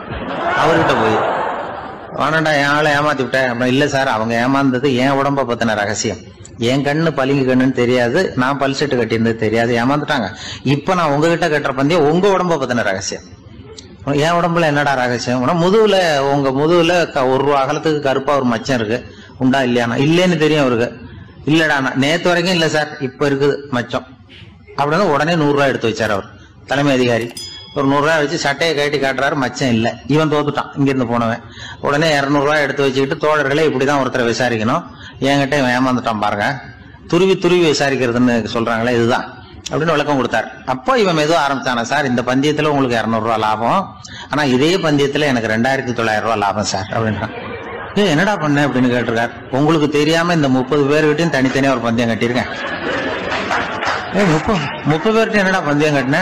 அவர்கிட்ட போய், வேணாண்டா என் ஆளை ஏமாத்தி விட்டேன் அப்படின்னா, இல்ல சார் அவங்க ஏமாந்தது என் உடம்ப பத்தின ரகசியம், என் கண்ணு பளிங்கு கண்ணுன்னு தெரியாது, நான் பல் செட்டு கட்டியிருந்தது தெரியாது, ஏமாந்துட்டாங்க. இப்ப நான் உங்ககிட்ட கட்டுற பந்தயம் உங்க உடம்ப பத்தின ரகசியம். என் உடம்புல என்னடா ரகசியம், முதுகுல, உங்க முதுகுல 1 ரூபா அகலத்துக்கு கருப்பா ஒரு மச்சம் இருக்கு, உண்டா இல்லையானா, இல்லைன்னு தெரியும் அவருக்கு. இல்லடா நேத்து வரைக்கும் இல்ல சார், இப்ப இருக்குது மச்சம் அப்படின்னு உடனே 100 ரூபாய் எடுத்து வச்சார் அவர் தலைமை அதிகாரி. ஒரு 100 ரூபாய் வச்சு சட்டையை கட்டி காட்டுறாரு, மச்சம் இல்ல, இவன் தோத்துட்டான் இங்கிருந்து போனவன். உடனே 200 ரூபாய் எடுத்து வச்சுக்கிட்டு, தோழர்களே இப்படிதான் ஒருத்தரை விசாரிக்கணும், என்கிட்ட இவன் ஏமாந்துட்டான் பாருங்க, துருவி துருவி விசாரிக்கிறதுன்னு சொல்றாங்களே இதுதான் அப்படின்னு விளக்கம் கொடுத்தாரு. அப்போ இவன் மெதுவா ஆரம்பிச்சானா, சார் இந்த பந்தயத்துல உங்களுக்கு 200 ரூபாய் லாபம், ஆனா இதே பந்தயத்துல எனக்கு 2900 ரூபாய் லாபம் சார் அப்படின்றான். என்னடா பண்ண அப்படின்னு கேட்டிருக்காரு. உங்களுக்கு தெரியாம இந்த 30 பேர்கிட்டையும் தனித்தனியா ஒரு பந்தயம் கட்டியிருக்கேன், 30 பேர்கிட்ட என்னடா பந்தயம் கட்டின?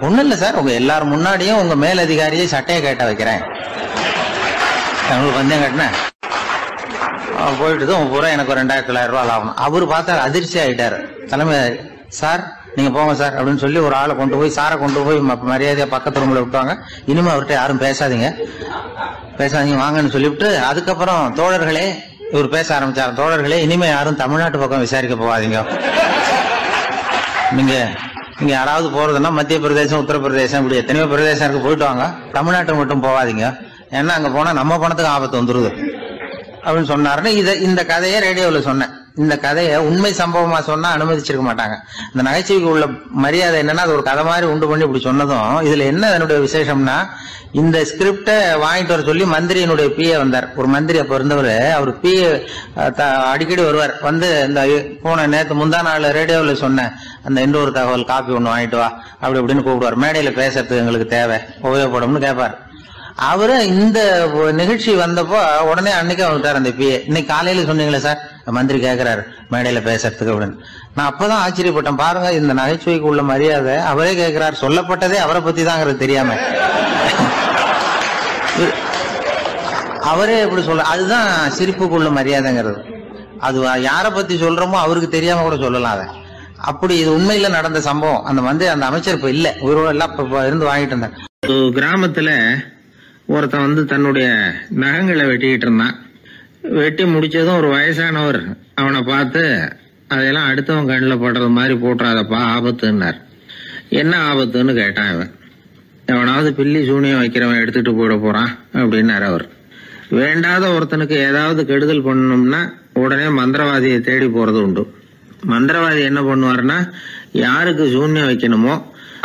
ஒண்ணும் இல்ல சார், உங்க எல்லாரும் முன்னாடியும் உங்க மேலதிகாரியை சட்டையை கேட்ட வைக்கிறேன், உங்களுக்கு பந்தயம் கட்டினேன். போயிட்டு உங்க பூரா எனக்கு 2,900 ரூபாய் லாபம். அவரு பார்த்தா அதிர்ச்சி ஆயிட்டாரு. தலைமை சார் நீங்க போங்க சார் அப்படின்னு சொல்லி ஒரு ஆளை கொண்டு போய் சாரை கொண்டு போய் மரியாதையா பக்கத்து ரூம்ல விட்டுவாங்க. இனிமே அவர்கிட்ட யாரும் பேசாதீங்க வாங்கன்னு சொல்லிவிட்டு, அதுக்கப்புறம் தோழர்களே இவர் பேச ஆரம்பிச்சாரு. தோழர்களே, இனிமே யாரும் தமிழ்நாட்டு பக்கம் விசாரிக்க போகாதீங்க. நீங்க யாராவது போறதுன்னா மத்திய பிரதேசம், உத்தரப்பிரதேசம், இப்படி எத்தனையோ பிரதேசம் இருக்கு, போயிட்டு வாங்க. தமிழ்நாட்டை மட்டும் போகாதீங்க, ஏன்னா அங்க போனா நம்ம பணத்துக்கு ஆபத்து வந்துருது அப்படின்னு சொன்னாருன்னு இந்த கதையை ரேடியோல சொன்னேன். இந்த கதையை உண்மை சம்பவமா சொன்னா அனுமதிச்சிருக்க மாட்டாங்க. இந்த நகைச்சுவைக்கு உள்ள மரியாதை என்னன்னா, அது ஒரு கதை மாதிரி உண்டு பண்ணி இப்படி சொன்னதும், இதுல என்ன என்னுடைய விசேஷம்னா, இந்த ஸ்கிரிப்டை வாங்கிட்டு வர சொல்லி மந்திரியினுடைய பிஏ வந்தார். ஒரு மந்திரி அப்ப இருந்தவர், அவர் பிஏ அடிக்கடி வருவார். வந்து இந்த போன நேற்று முந்தா நாள் ரேடியோவில் சொன்ன அந்த இன்னொரு தகவல் காப்பி ஒண்ணு வாங்கிட்டு வா அப்படி இப்படின்னு கூப்பிடுவார். மேடையில பேசுறதுக்கு எங்களுக்கு தேவை, உபயோகப்படும்னு கேட்பார். அவரு இந்த நிகழ்ச்சி வந்தப்போ உடனே அன்னைக்கு வந்துட்டார் அந்த பிஏ. இன்னைக்கு காலையில சொன்னீங்களே சார், மந்திரி கேட்கிறாரு மேடையில பேசுறதுக்கு அப்படின்னு. நான் அப்பதான் ஆச்சரியப்பட்டேன். பாருங்க, இந்த நகைச்சுவைக்கு உள்ள மரியாதை. அவரே கேட்கிறார், சொல்லப்பட்டதே அவரை பத்தி தாங்கிறது தெரியாம அவரே எப்படி சொல்ல. அதுதான் சிரிப்புக்குள்ள மரியாதைங்கிறது. அது யாரை பத்தி சொல்றோமோ அவருக்கு தெரியாம கூட சொல்லலாம் அதை. அப்படி இது உண்மையில நடந்த சம்பவம். அந்த அமைச்சர் இப்ப இல்ல, உயிரோட எல்லாம் இப்ப இருந்து வாங்கிட்டு இருந்தாங்க. கிராமத்துல ஒருத்தன் வந்து தன்னுடைய நகங்களை வெட்டிக்கிட்டு இருந்தான். வெட்டி முடிச்சதும் ஒரு வயசானவர் அவனை பார்த்து, அதெல்லாம் அடுத்தவன் கண்ணில் படுறது மாதிரி போட்டுறாதப்பா, ஆபத்துன்னார். என்ன ஆபத்துன்னு கேட்டான் இவன். எவனாவது பில்லி சூனியம் வைக்கிறவன் எடுத்துட்டு போயிட போறான் அப்படின்னாரு அவர். வேண்டாத ஒருத்தனுக்கு ஏதாவது கெடுதல் பண்ணணும்னா உடனே மந்திரவாதியை தேடி போறது உண்டு. மந்திரவாதி என்ன பண்ணுவாருன்னா, யாருக்கு சூன்யம் வைக்கணுமோ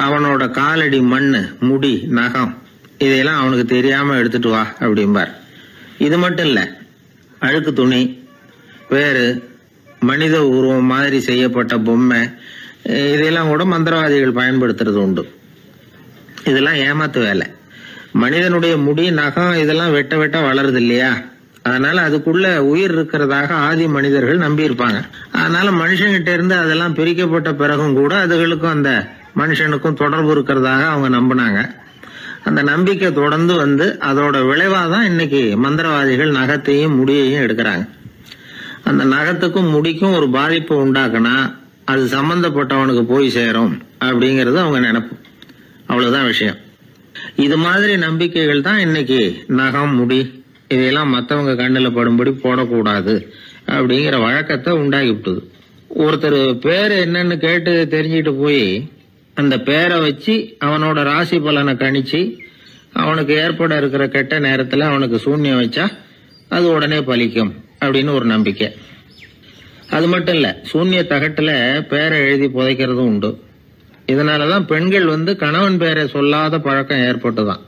அவனோட காலடி மண்ணு, முடி, நகம் இதையெல்லாம் அவனுக்கு தெரியாம எடுத்துட்டு வா அப்படிம்பார். இது மட்டும் இல்ல, அழுக்கு துணி, வேறு மனித உருவம் மாதிரி செய்யப்பட்ட பொம்மை, இதெல்லாம் கூட மந்திரவாதிகள் பயன்படுத்துறது உண்டு. இதெல்லாம் ஏமாத்து வேலை. மனிதனுடைய முடி, நகம் இதெல்லாம் வெட்ட வெட்ட வளருது இல்லையா, அதனால அதுக்குள்ள உயிர் இருக்கிறதாக ஆதி மனிதர்கள் நம்பி இருப்பாங்க. அதனால மனுஷங்கிட்ட இருந்து அதெல்லாம் பிரிக்கப்பட்ட பிறகும் கூட அதுகளுக்கும் அந்த மனுஷனுக்கும் தொடர்பு இருக்கிறதாக அவங்க நம்பினாங்க. அந்த நம்பிக்கை தொடர்ந்து வந்து அதோட விளைவாதான் இன்னைக்கு மந்திரவாதிகள் நகத்தையும் முடியையும் எடுக்கிறாங்க. அந்த நகத்துக்கும் முடிக்கும் ஒரு பாதிப்பு உண்டாக்குனா அது சம்பந்தப்பட்டவனுக்கு போய் சேரும் அப்படிங்கறது அவங்க நினைப்பு. அவ்வளவுதான் விஷயம். இது மாதிரி நம்பிக்கைகள் தான் இன்னைக்கு நகம், முடி இதையெல்லாம் மற்றவங்க கண்ணில் படும்படி போடக்கூடாது அப்படிங்கிற வழக்கத்தை உண்டாகி விட்டுது. ஒருத்தர் பேரு என்னன்னு கேட்டு தெரிஞ்சுட்டு போய் அந்த பேரை வச்சு அவனோட ராசி பலனை கணிச்சு அவனுக்கு ஏற்பட இருக்கிற கெட்ட நேரத்துல அவனுக்கு சூன்யம் வச்சா அது உடனே பலிக்கும் அப்படின்னு ஒரு நம்பிக்கை. அது மட்டும் இல்ல, சூன்ய தகட்டுல பேரை எழுதி புதைக்கிறதும் உண்டு. இதனாலதான் பெண்கள் வந்து கணவன் பேரை சொல்லாத பழக்கம் ஏற்பட்டுதான்.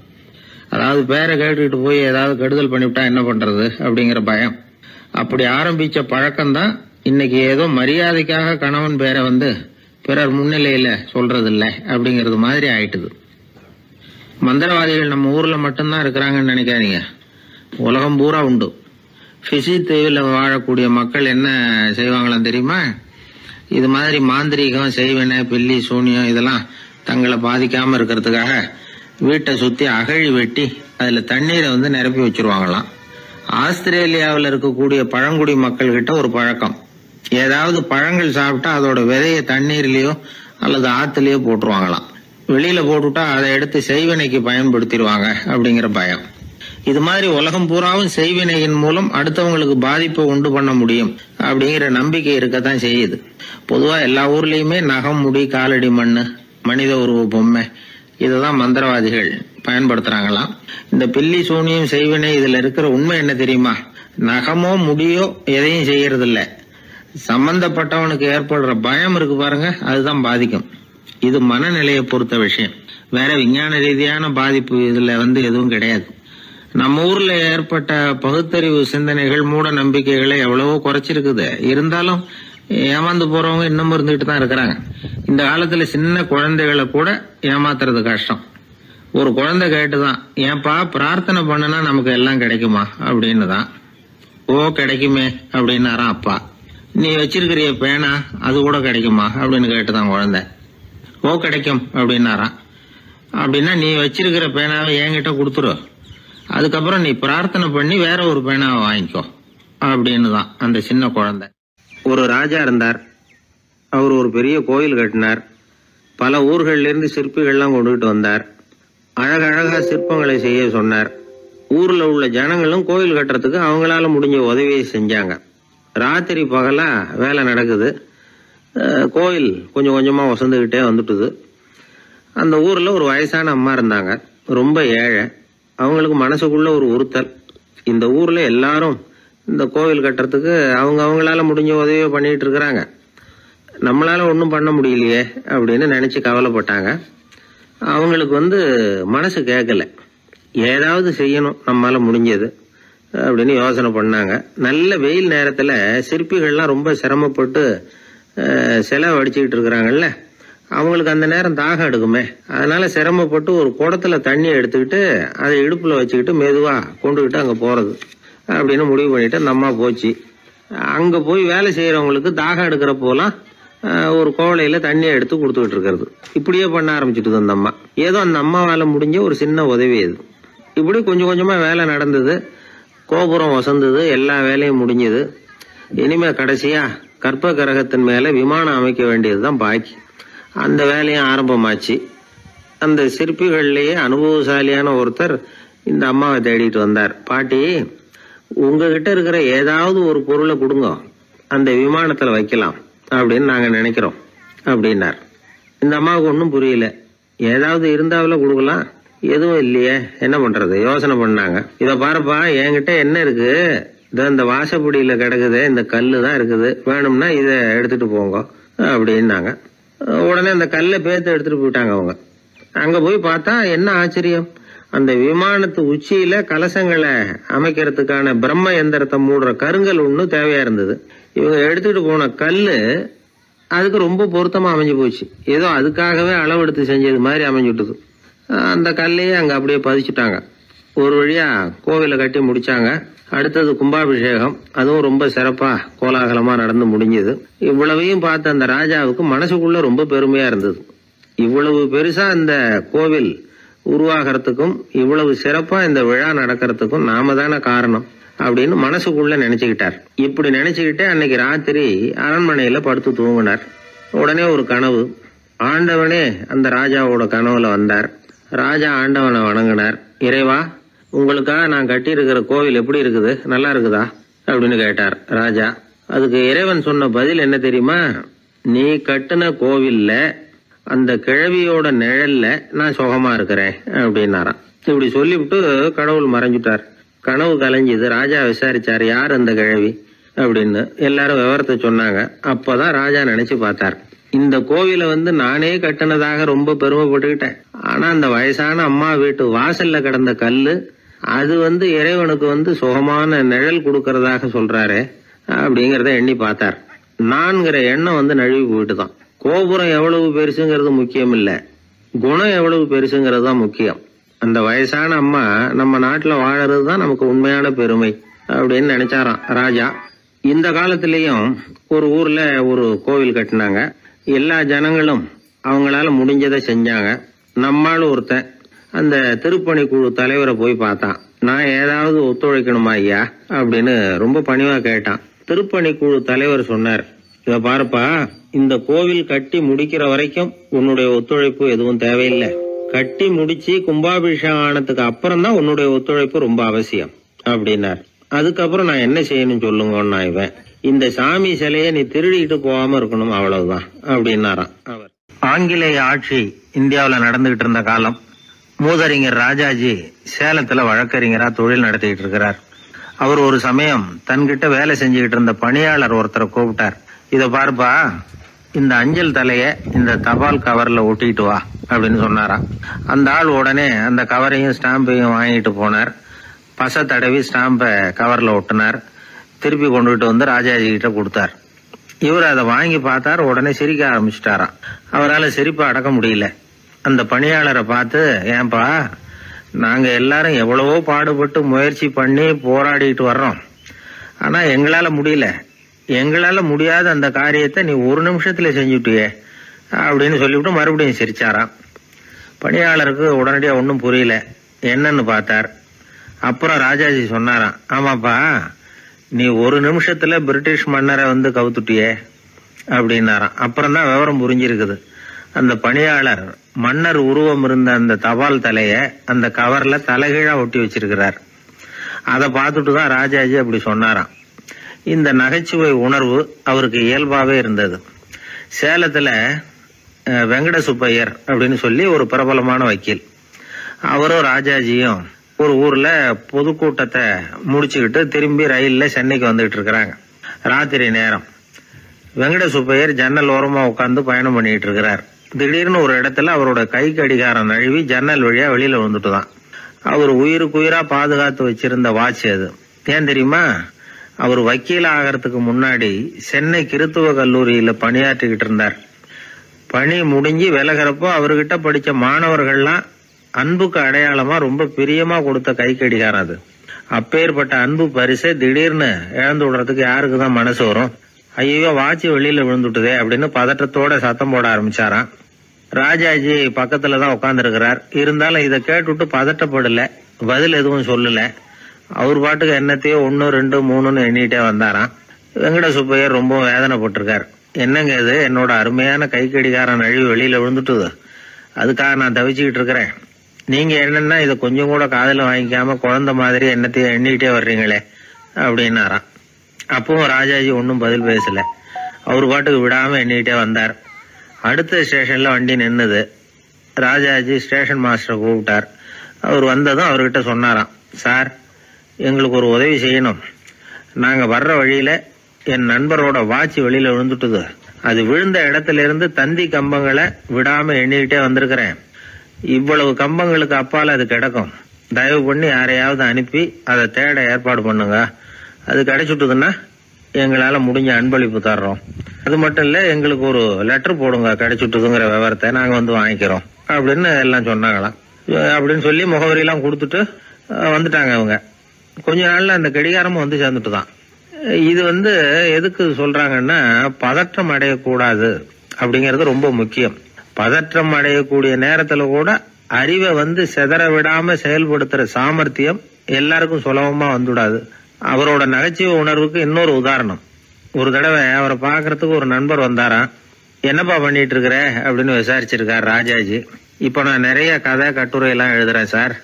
அதாவது பேரை கேட்டுக்கிட்டு போய் ஏதாவது கெடுதல் பண்ணிவிட்டா என்ன பண்றது அப்படிங்கிற பயம். அப்படி ஆரம்பிச்ச பழக்கம்தான் இன்னைக்கு ஏதோ மரியாதைக்காக கணவன் பேரை வந்து பிறர் முன்னிலையில சொல்றது இல்லை அப்படிங்கறது மாதிரி ஆயிட்டுது. மந்திரவாதிகள் நம்ம ஊர்ல மட்டும்தான் இருக்கிறாங்கன்னு நினைக்காதீங்க, உலகம் பூரா உண்டு. பிசி தீவில் வாழக்கூடிய மக்கள் என்ன செய்வாங்களாம் தெரியுமா? இது மாதிரி மாந்திரீகம், செய்வன, பில்லி, சூனியம் இதெல்லாம் தங்களை பாதிக்காம இருக்கிறதுக்காக வீட்டை சுத்தி அகழி வெட்டி அதுல தண்ணீரை வந்து நிரப்பி வச்சிருவாங்களாம். ஆஸ்திரேலியாவில் இருக்கக்கூடிய பழங்குடி மக்கள் கிட்ட ஒரு பழக்கம், ஏதாவது பழங்கள் சாப்பிட்டா அதோட விதைய தண்ணீர்லயோ அல்லது ஆத்துலயோ போட்டுருவாங்களாம். வெளியில போட்டுட்டா அதை எடுத்து செய்வினைக்கு பயன்படுத்திடுவாங்க அப்படிங்கிற பயம். இது மாதிரி உலகம் பூராவும் செய்வினையின் மூலம் அடுத்தவங்களுக்கு பாதிப்பை உண்டு பண்ண முடியும் அப்படிங்கிற நம்பிக்கை இருக்கத்தான் செய்யுது. பொதுவா எல்லா ஊர்லயுமே நகம், முடி, காலடி மண்ணு, மனித உருவ பொம்மை இததான் மந்திரவாதிகள் பயன்படுத்துறாங்களாம். இந்த பில்லி, சூனியம், செய்வினை இதுல இருக்கிற உண்மை என்ன தெரியுமா? நகமோ முடியோ எதையும் செய்யறது இல்ல, சம்பந்தப்பட்டவனுக்கு ஏற்படுற பயம் இருக்கு பாருங்க, அதுதான் பாதிக்கும். இது மனநிலையை பொறுத்த விஷயம், வேற விஞ்ஞான ரீதியான பாதிப்பு இதுல வந்து எதுவும் கிடையாது. நம்ம ஊர்ல ஏற்பட்ட பகுத்தறிவு சிந்தனைகள், மூட நம்பிக்கைகளை எவ்வளவோ குறைச்சிருக்குது. இருந்தாலும் ஏமாந்து போறவங்க இன்னும் இருந்துகிட்டு தான் இருக்கிறாங்க. இந்த காலத்துல சின்ன குழந்தைகளை கூட ஏமாத்துறது கஷ்டம். ஒரு குழந்தை கேட்டுதான், ஏன்பா பிரார்த்தனை பண்ணுனா நமக்கு எல்லாம் கிடைக்குமா அப்படின்னு தான். ஓ கிடைக்குமே அப்படின்னாராம் அப்பா. நீ வச்சிருக்கிறிய பேனா அது கூட கிடைக்குமா அப்படின்னு கேட்டுதான் குழந்தை. ஓ கிடைக்கும் அப்படின்னாராம். அப்படின்னா நீ வச்சிருக்கிற பேனாவை என்கிட்ட கொடுத்துரு, அதுக்கப்புறம் நீ பிரார்த்தனை பண்ணி வேற ஒரு பேனாவை வாங்கிக்கோ அப்படின்னு தான் அந்த சின்ன குழந்தை. ஒரு ராஜா இருந்தார். அவர் ஒரு பெரிய கோயில் கட்டினார். பல ஊர்கள்ல இருந்து சிற்பிகள்லாம் கொண்டுகிட்டு வந்தார். அழகழகா சிற்பங்களை செய்ய சொன்னார். ஊர்ல உள்ள ஜனங்களும் கோயில் கட்டுறதுக்கு அவங்களால முடிஞ்ச உதவியை செஞ்சாங்க. ராத்திரி பகலா வேலை நடக்குது. கோயில் கொஞ்சம் கொஞ்சமா வசந்துகிட்டே வந்துட்டுது. அந்த ஊர்ல ஒரு வயசான அம்மா இருந்தாங்க, ரொம்ப ஏழை. அவங்களுக்கு மனசுக்குள்ள ஒரு உறுத்தல், இந்த ஊர்ல எல்லாரும் இந்த கோவில் கட்டுறதுக்கு அவங்களால முடிஞ்ச உதவியை பண்ணிட்டு இருக்கிறாங்க, நம்மளால ஒன்றும் பண்ண முடியலையே அப்படின்னு நினைச்சு கவலைப்பட்டாங்க. அவங்களுக்கு மனசு கேட்கல, ஏதாவது செய்யணும் நம்மளால முடிஞ்சது அப்படின்னு யோசனை பண்ணாங்க. நல்ல வெயில் நேரத்துல சிற்பிகள்லாம் ரொம்ப சிரமப்பட்டு சிலை வடிச்சுக்கிட்டு இருக்கிறாங்கல்ல, அவங்களுக்கு அந்த நேரம் தாகம் எடுக்குமே, அதனால சிரமப்பட்டு ஒரு குடத்துல தண்ணி எடுத்துக்கிட்டு அதை இடுப்புல வச்சுக்கிட்டு மெதுவா கொண்டுகிட்டு அங்க போறது அப்படின்னு முடிவு பண்ணிட்டு அந்த அம்மா போச்சு. அங்க போய் வேலை செய்யறவங்களுக்கு தாகம் எடுக்கிற போலாம் ஒரு கோவலையில தண்ணியை எடுத்து கொடுத்துக்கிட்டு இருக்கிறது. இப்படியே பண்ண ஆரம்பிச்சுட்டு அந்த அம்மா. ஏதோ அந்த அம்மாவால முடிஞ்ச ஒரு சின்ன உதவி அது. இப்படி கொஞ்சம் கொஞ்சமா வேலை நடந்தது. கோபுரம் வசந்தது, எல்லா வேலையும் முடிஞ்சது. இனிமே கடைசியா கற்ப கிரகத்தின் மேல விமானம் அமைக்க வேண்டியதுதான் பாக்கி. அந்த வேலையும் ஆரம்பமாச்சு. அந்த சிற்பிகள்லயே அனுபவசாலியான ஒருத்தர் இந்த அம்மாவை தேடிட்டு வந்தார். பாட்டி, உங்ககிட்ட இருக்கிற ஏதாவது ஒரு பொருளை கொடுங்க, அந்த விமானத்துல வைக்கலாம் அப்படின்னு நாங்க நினைக்கிறோம் அப்படின்னார். இந்த அம்மாவுக்கு ஒன்றும் புரியல. ஏதாவது இருந்தாவில கொடுக்கலாம், எதுவும் இல்லையே, என்ன பண்றது யோசனை பண்ணாங்க. இத பாருப்பா, என்கிட்ட என்ன இருக்கு, இந்த வாசப்படியில கிடக்குது, இந்த கல்லு தான் இருக்குது, வேணும்னா இத எடுத்துட்டு போங்க அப்படின்னாங்க. உடனே அந்த கல்லை பேத்து எடுத்துட்டு போயிட்டாங்க அவங்க. அங்க போய் பார்த்தா என்ன ஆச்சரியம், அந்த விமானத்து உச்சியில கலசங்களை அமைக்கிறதுக்கான பிரம்ம எந்திரத்தை மூடுற கருங்கல் ஒண்ணு தேவையா இருந்தது. இவங்க எடுத்துட்டு போன கல்லு அதுக்கு ரொம்ப பொருத்தமா அமைஞ்சு போச்சு. ஏதோ அதுக்காகவே அளவெடுத்து செஞ்சது மாதிரி அமைஞ்சுட்டுது. அந்த கல்லையே அங்க அப்படியே பதிச்சுட்டாங்க. ஒரு வழியா கோவிலை கட்டி முடிச்சாங்க. அடுத்தது கும்பாபிஷேகம். அதுவும் ரொம்ப சிறப்பா கோலாகலமா நடந்து முடிஞ்சது. இவ்வளவையும் பார்த்த அந்த ராஜாவுக்கு மனசுக்குள்ள ரொம்ப பெருமையா இருந்தது. இவ்வளவு பெருசா இந்த கோவில் உருவாகிறதுக்கும் இவ்வளவு சிறப்பா இந்த விழா நடக்கிறதுக்கும் நாம தானே காரணம் அப்படின்னு மனசுக்குள்ள நினைச்சுக்கிட்டார். இப்படி நினைச்சுக்கிட்டே அன்னைக்கு ராத்திரி அரண்மனையில படுத்து தூங்கினார். உடனே ஒரு கனவு. ஆண்டவனே அந்த ராஜாவோட கனவுல வந்தார். ராஜா ஆண்டவனை வணங்கினார். இறைவா, உங்களுக்காக நான் கட்டி இருக்கிற கோவில் எப்படி இருக்குது, நல்லா இருக்குதா அப்படின்னு கேட்டார் ராஜா. அதுக்கு இறைவன் சொன்ன பதில் என்ன தெரியுமா, நீ கட்டின கோவில்ல அந்த கிழவியோட நிழல்ல நான் சுகமா இருக்கிறேன் அப்படின்னாராம். இப்படி சொல்லிவிட்டு கடவுள் மறைஞ்சுட்டார். கனவு கலைஞ்சது. ராஜா விசாரிச்சார், யார் அந்த கிழவி அப்படின்னு. எல்லாரும் விவரத்தை சொன்னாங்க. அப்பதான் ராஜா நினைச்சு பார்த்தார், இந்த கோவிலை நானே கட்டினதாக ரொம்ப பெருமைப்பட்டுக்கிட்டேன். ஆனா அந்த வயசான அம்மா வீட்டு வாசல்ல கிடந்த கல்லு அது இறைவனுக்கு சுகமான நிழல் கொடுக்கறதாக சொல்றாரு அப்படிங்கறத எண்ணி பார்த்தார். நான்கிற எண்ணம் நழுவி போயிட்டுதான். கோபுரம் எவ்வளவு பெருசுங்கிறது முக்கியம் இல்ல, குணம் எவ்வளவு பெருசுங்கிறது தான் முக்கியம். அந்த வயசான அம்மா நம்ம நாட்டுல வாழறது தான் நமக்கு உண்மையான பெருமை அப்படின்னு நினைச்சாராம் ராஜா. இந்த காலத்திலயும் ஒரு ஊர்ல ஒரு கோவில் கட்டினாங்க. எல்லா ஜனங்களும் அவங்களால முடிஞ்சதை செஞ்சாங்க. நம்மால் ஒருத்தன் அந்த திருப்பணி குழு தலைவரை போய் பார்த்தான். நான் ஏதாவது ஒத்துழைக்கணுமா ஐயா அப்படின்னு ரொம்ப பணிவா கேட்டான். திருப்பணி குழு தலைவர் சொன்னார், இத பாருப்பா, இந்த கோவில் கட்டி முடிக்கிற வரைக்கும் உன்னுடைய ஒத்துழைப்பு எதுவும் தேவையில்லை. கட்டி முடிச்சு கும்பாபிஷேகம் ஆனதுக்கு அப்புறம் தான் உன்னுடைய ஒத்துழைப்பு ரொம்ப அவசியம் அப்படின்னார். அதுக்கப்புறம் நான் என்ன செய்யணும் சொல்லுங்கன்னா, இவன் இந்த சாமி சிலையை நீ திருடிட்டு போகாம இருக்கணும், அவ்வளவுதான் அப்படின்னாராம் அவர். ஆங்கிலேய ஆட்சி இந்தியாவில் நடந்துகிட்டு இருந்த காலம். மூதறிஞர் ராஜாஜி சேலத்துல வழக்கறிஞரா தொழில் நடத்திட்டு இருக்கிறார். அவர் ஒரு சமயம் தன்கிட்ட வேலை செஞ்சுக்கிட்டு இருந்த பணியாளர் ஒருத்தரை கூப்பிட்டார். இத பாருப்பா, இந்த அஞ்சல் தலைய இந்த தபால் கவர்ல ஒட்டிட்டு வா அப்படின்னு சொன்னாராம். அந்த ஆள் உடனே அந்த கவரையும் ஸ்டாம்பையும் வாங்கிட்டு போனார். பசை தடவி ஸ்டாம்பை கவர்ல ஒட்டினார். திருப்பி கொண்டுகிட்டு ராஜாஜி கிட்ட கொடுத்தார். இவர் அதை வாங்கி பார்த்தார். உடனே சிரிக்க ஆரம்பிச்சுட்டாராம். அவரால் சிரிப்பை அடக்க முடியல. அந்த பணியாளரை பார்த்து, ஏன்பா, நாங்க எல்லாரும் எவ்வளவோ பாடுபட்டு முயற்சி பண்ணி போராடிட்டு வர்றோம், ஆனா எங்களால முடியல, எங்களால முடியாத அந்த காரியத்தை நீ ஒரு நிமிஷத்துல செஞ்சுட்டியே அப்படின்னு சொல்லிவிட்டு மறுபடியும் சிரிச்சாராம். பணியாளருக்கு உடனடியா ஒன்றும் புரியல, என்னன்னு பார்த்தார். அப்புறம் ராஜாஜி சொன்னாராம், ஆமாப்பா நீ ஒரு நிமிஷத்துல பிரிட்டிஷ் மன்னரை வந்து கவுத்துட்டியே அப்படின்னாராம். அப்புறம் தான் விவரம் புரிஞ்சிருக்குது. அந்த பணியாளர் மன்னர் உருவம் இருந்த அந்த தபால் தலைய அந்த கவர்ல தலைகீழா ஒட்டி வச்சிருக்கிறார். அதை பார்த்துட்டு தான் ராஜாஜி அப்படி சொன்னாராம். இந்த நகைச்சுவை உணர்வு அவருக்கு இயல்பாவே இருந்தது. சேலத்துல வெங்கட சுப்பையர் அப்படின்னு சொல்லி ஒரு பிரபலமான வக்கீல், அவரும் ராஜாஜியும் ஒரு ஊர்ல பொதுக்கூட்டத்தை முடிச்சுக்கிட்டு திரும்பி ரயில்ல சென்னைக்கு வந்துகிட்டு இருக்கிறாங்க. ராத்திரி நேரம். வெங்கட சுப்பையர் ஜன்னல் ஓரமா உட்காந்து பயணம் பண்ணிட்டு இருக்கிறார். திடீர்னு ஒரு இடத்துல அவரோட கை கடிகாரம் நழுவி ஜன்னல் வழியா வெளியில வந்துட்டுதான். அவர் உயிருக்குயிரா பாதுகாத்து வச்சிருந்த வாட்ச் அது. ஏன் தெரியுமா? அவர் வக்கீல் ஆகிறதுக்கு முன்னாடி சென்னை கிறித்துவ கல்லூரியில பணியாற்றிக்கிட்டு இருந்தார். பணி முடிஞ்சு விலகிறப்போ அவர்கிட்ட படிச்ச மாணவர்கள்லாம் அன்புக்கு அடையாளமா ரொம்ப பிரியமா கொடுத்த கை கடிகாரம் அது. அப்பேற்பட்ட அன்பு பரிசை திடீர்னு இழந்து விடுறதுக்கு யாருக்குதான் மனசு வரும்? ஐயோ வாட்சி வெளியில விழுந்துட்டுதே அப்படின்னு பதட்டத்தோட சத்தம் போட ஆரம்பிச்சாராம். ராஜாஜி பக்கத்துலதான் உட்கார்ந்து இருக்கிறார். இருந்தாலும் இதை கேட்டுட்டு பதட்டப்படல, பதில் எதுவும் சொல்லல. அவர் பாட்டுக்கு என்னத்தையோ 1 2 3ன்னு எண்ணிட்டே வந்தாராம். வெங்கட சுப்பையர் ரொம்ப வேதனைப்பட்டிருக்கார். என்னங்க இது, என்னோட அருமையான கை கடிகாரம் நழுவி வெளியில விழுந்துட்டுது, அதுக்காக நான் தவிச்சுக்கிட்டு இருக்கிறேன். நீங்க என்னன்னா இதை கொஞ்சம் கூட காதுல வாங்கிக்காம குழந்தை மாதிரி என்னத்தையும் எண்ணிட்டே வர்றீங்களே அப்படின்னாராம். அப்பவும் ராஜாஜி ஒன்னும் பதில் பேசல. அவர் பாட்டுக்கு விடாம எண்ணிட்டே வந்தார். அடுத்த ஸ்டேஷன்ல வண்டி நின்னுது. ராஜாஜி ஸ்டேஷன் மாஸ்டரை கூப்பிட்டார். அவர் வந்ததும் அவர்கிட்ட சொன்னாராம், சார் எங்களுக்கு ஒரு உதவி செய்யணும். நாங்க வர்ற வழியில என் நண்பரோட வாட்சி வெளியில விழுந்துட்டுது. அது விழுந்த இடத்துல இருந்து தந்தி கம்பங்களை விடாம எண்ணிக்கிட்டே வந்திருக்கிறேன். இவ்வளவு கம்பங்களுக்கு அப்பால அது கிடக்கும். தயவு பண்ணி யாரையாவது அனுப்பி அதை தேட ஏற்பாடு பண்ணுங்க. அது கிடைச்சுட்டுதுன்னா எங்களால முடிஞ்ச அன்பளிப்பு தர்றோம். அது மட்டும் இல்ல, எங்களுக்கு ஒரு லெட்டர் போடுங்க, கிடைச்சுட்டுதுங்கிற விவரத்தை நாங்க வந்து வாங்கிக்கிறோம் அப்படின்னு எல்லாம் சொன்னாங்களாம். அப்படின்னு சொல்லி முகவரியெல்லாம் கொடுத்துட்டு வந்துட்டாங்க அவங்க. கொஞ்ச நாள்ல அந்த கடிகாரமும் வந்து சேர்ந்துட்டுதான். இது எதுக்கு சொல்றாங்கன்னா, பதற்றம் அடையக்கூடாது அப்படிங்கறது ரொம்ப முக்கியம். பதற்றம் அடையக்கூடிய நேரத்துல கூட அறிவை செதற விடாம செயல்படுத்துற சாமர்த்தியம் எல்லாருக்கும் சுலபமா வந்துடாது. அவரோட நகைச்சுவை உணர்வுக்கு இன்னொரு உதாரணம். ஒரு தடவை அவரை பாக்குறதுக்கு ஒரு நண்பர் வந்தாராம். என்னப்பா பண்ணிட்டு இருக்கிற அப்படின்னு விசாரிச்சிருக்கார் ராஜாஜி. இப்ப நான் நிறைய கதை கட்டுரை எல்லாம் எழுதுறேன் சார்,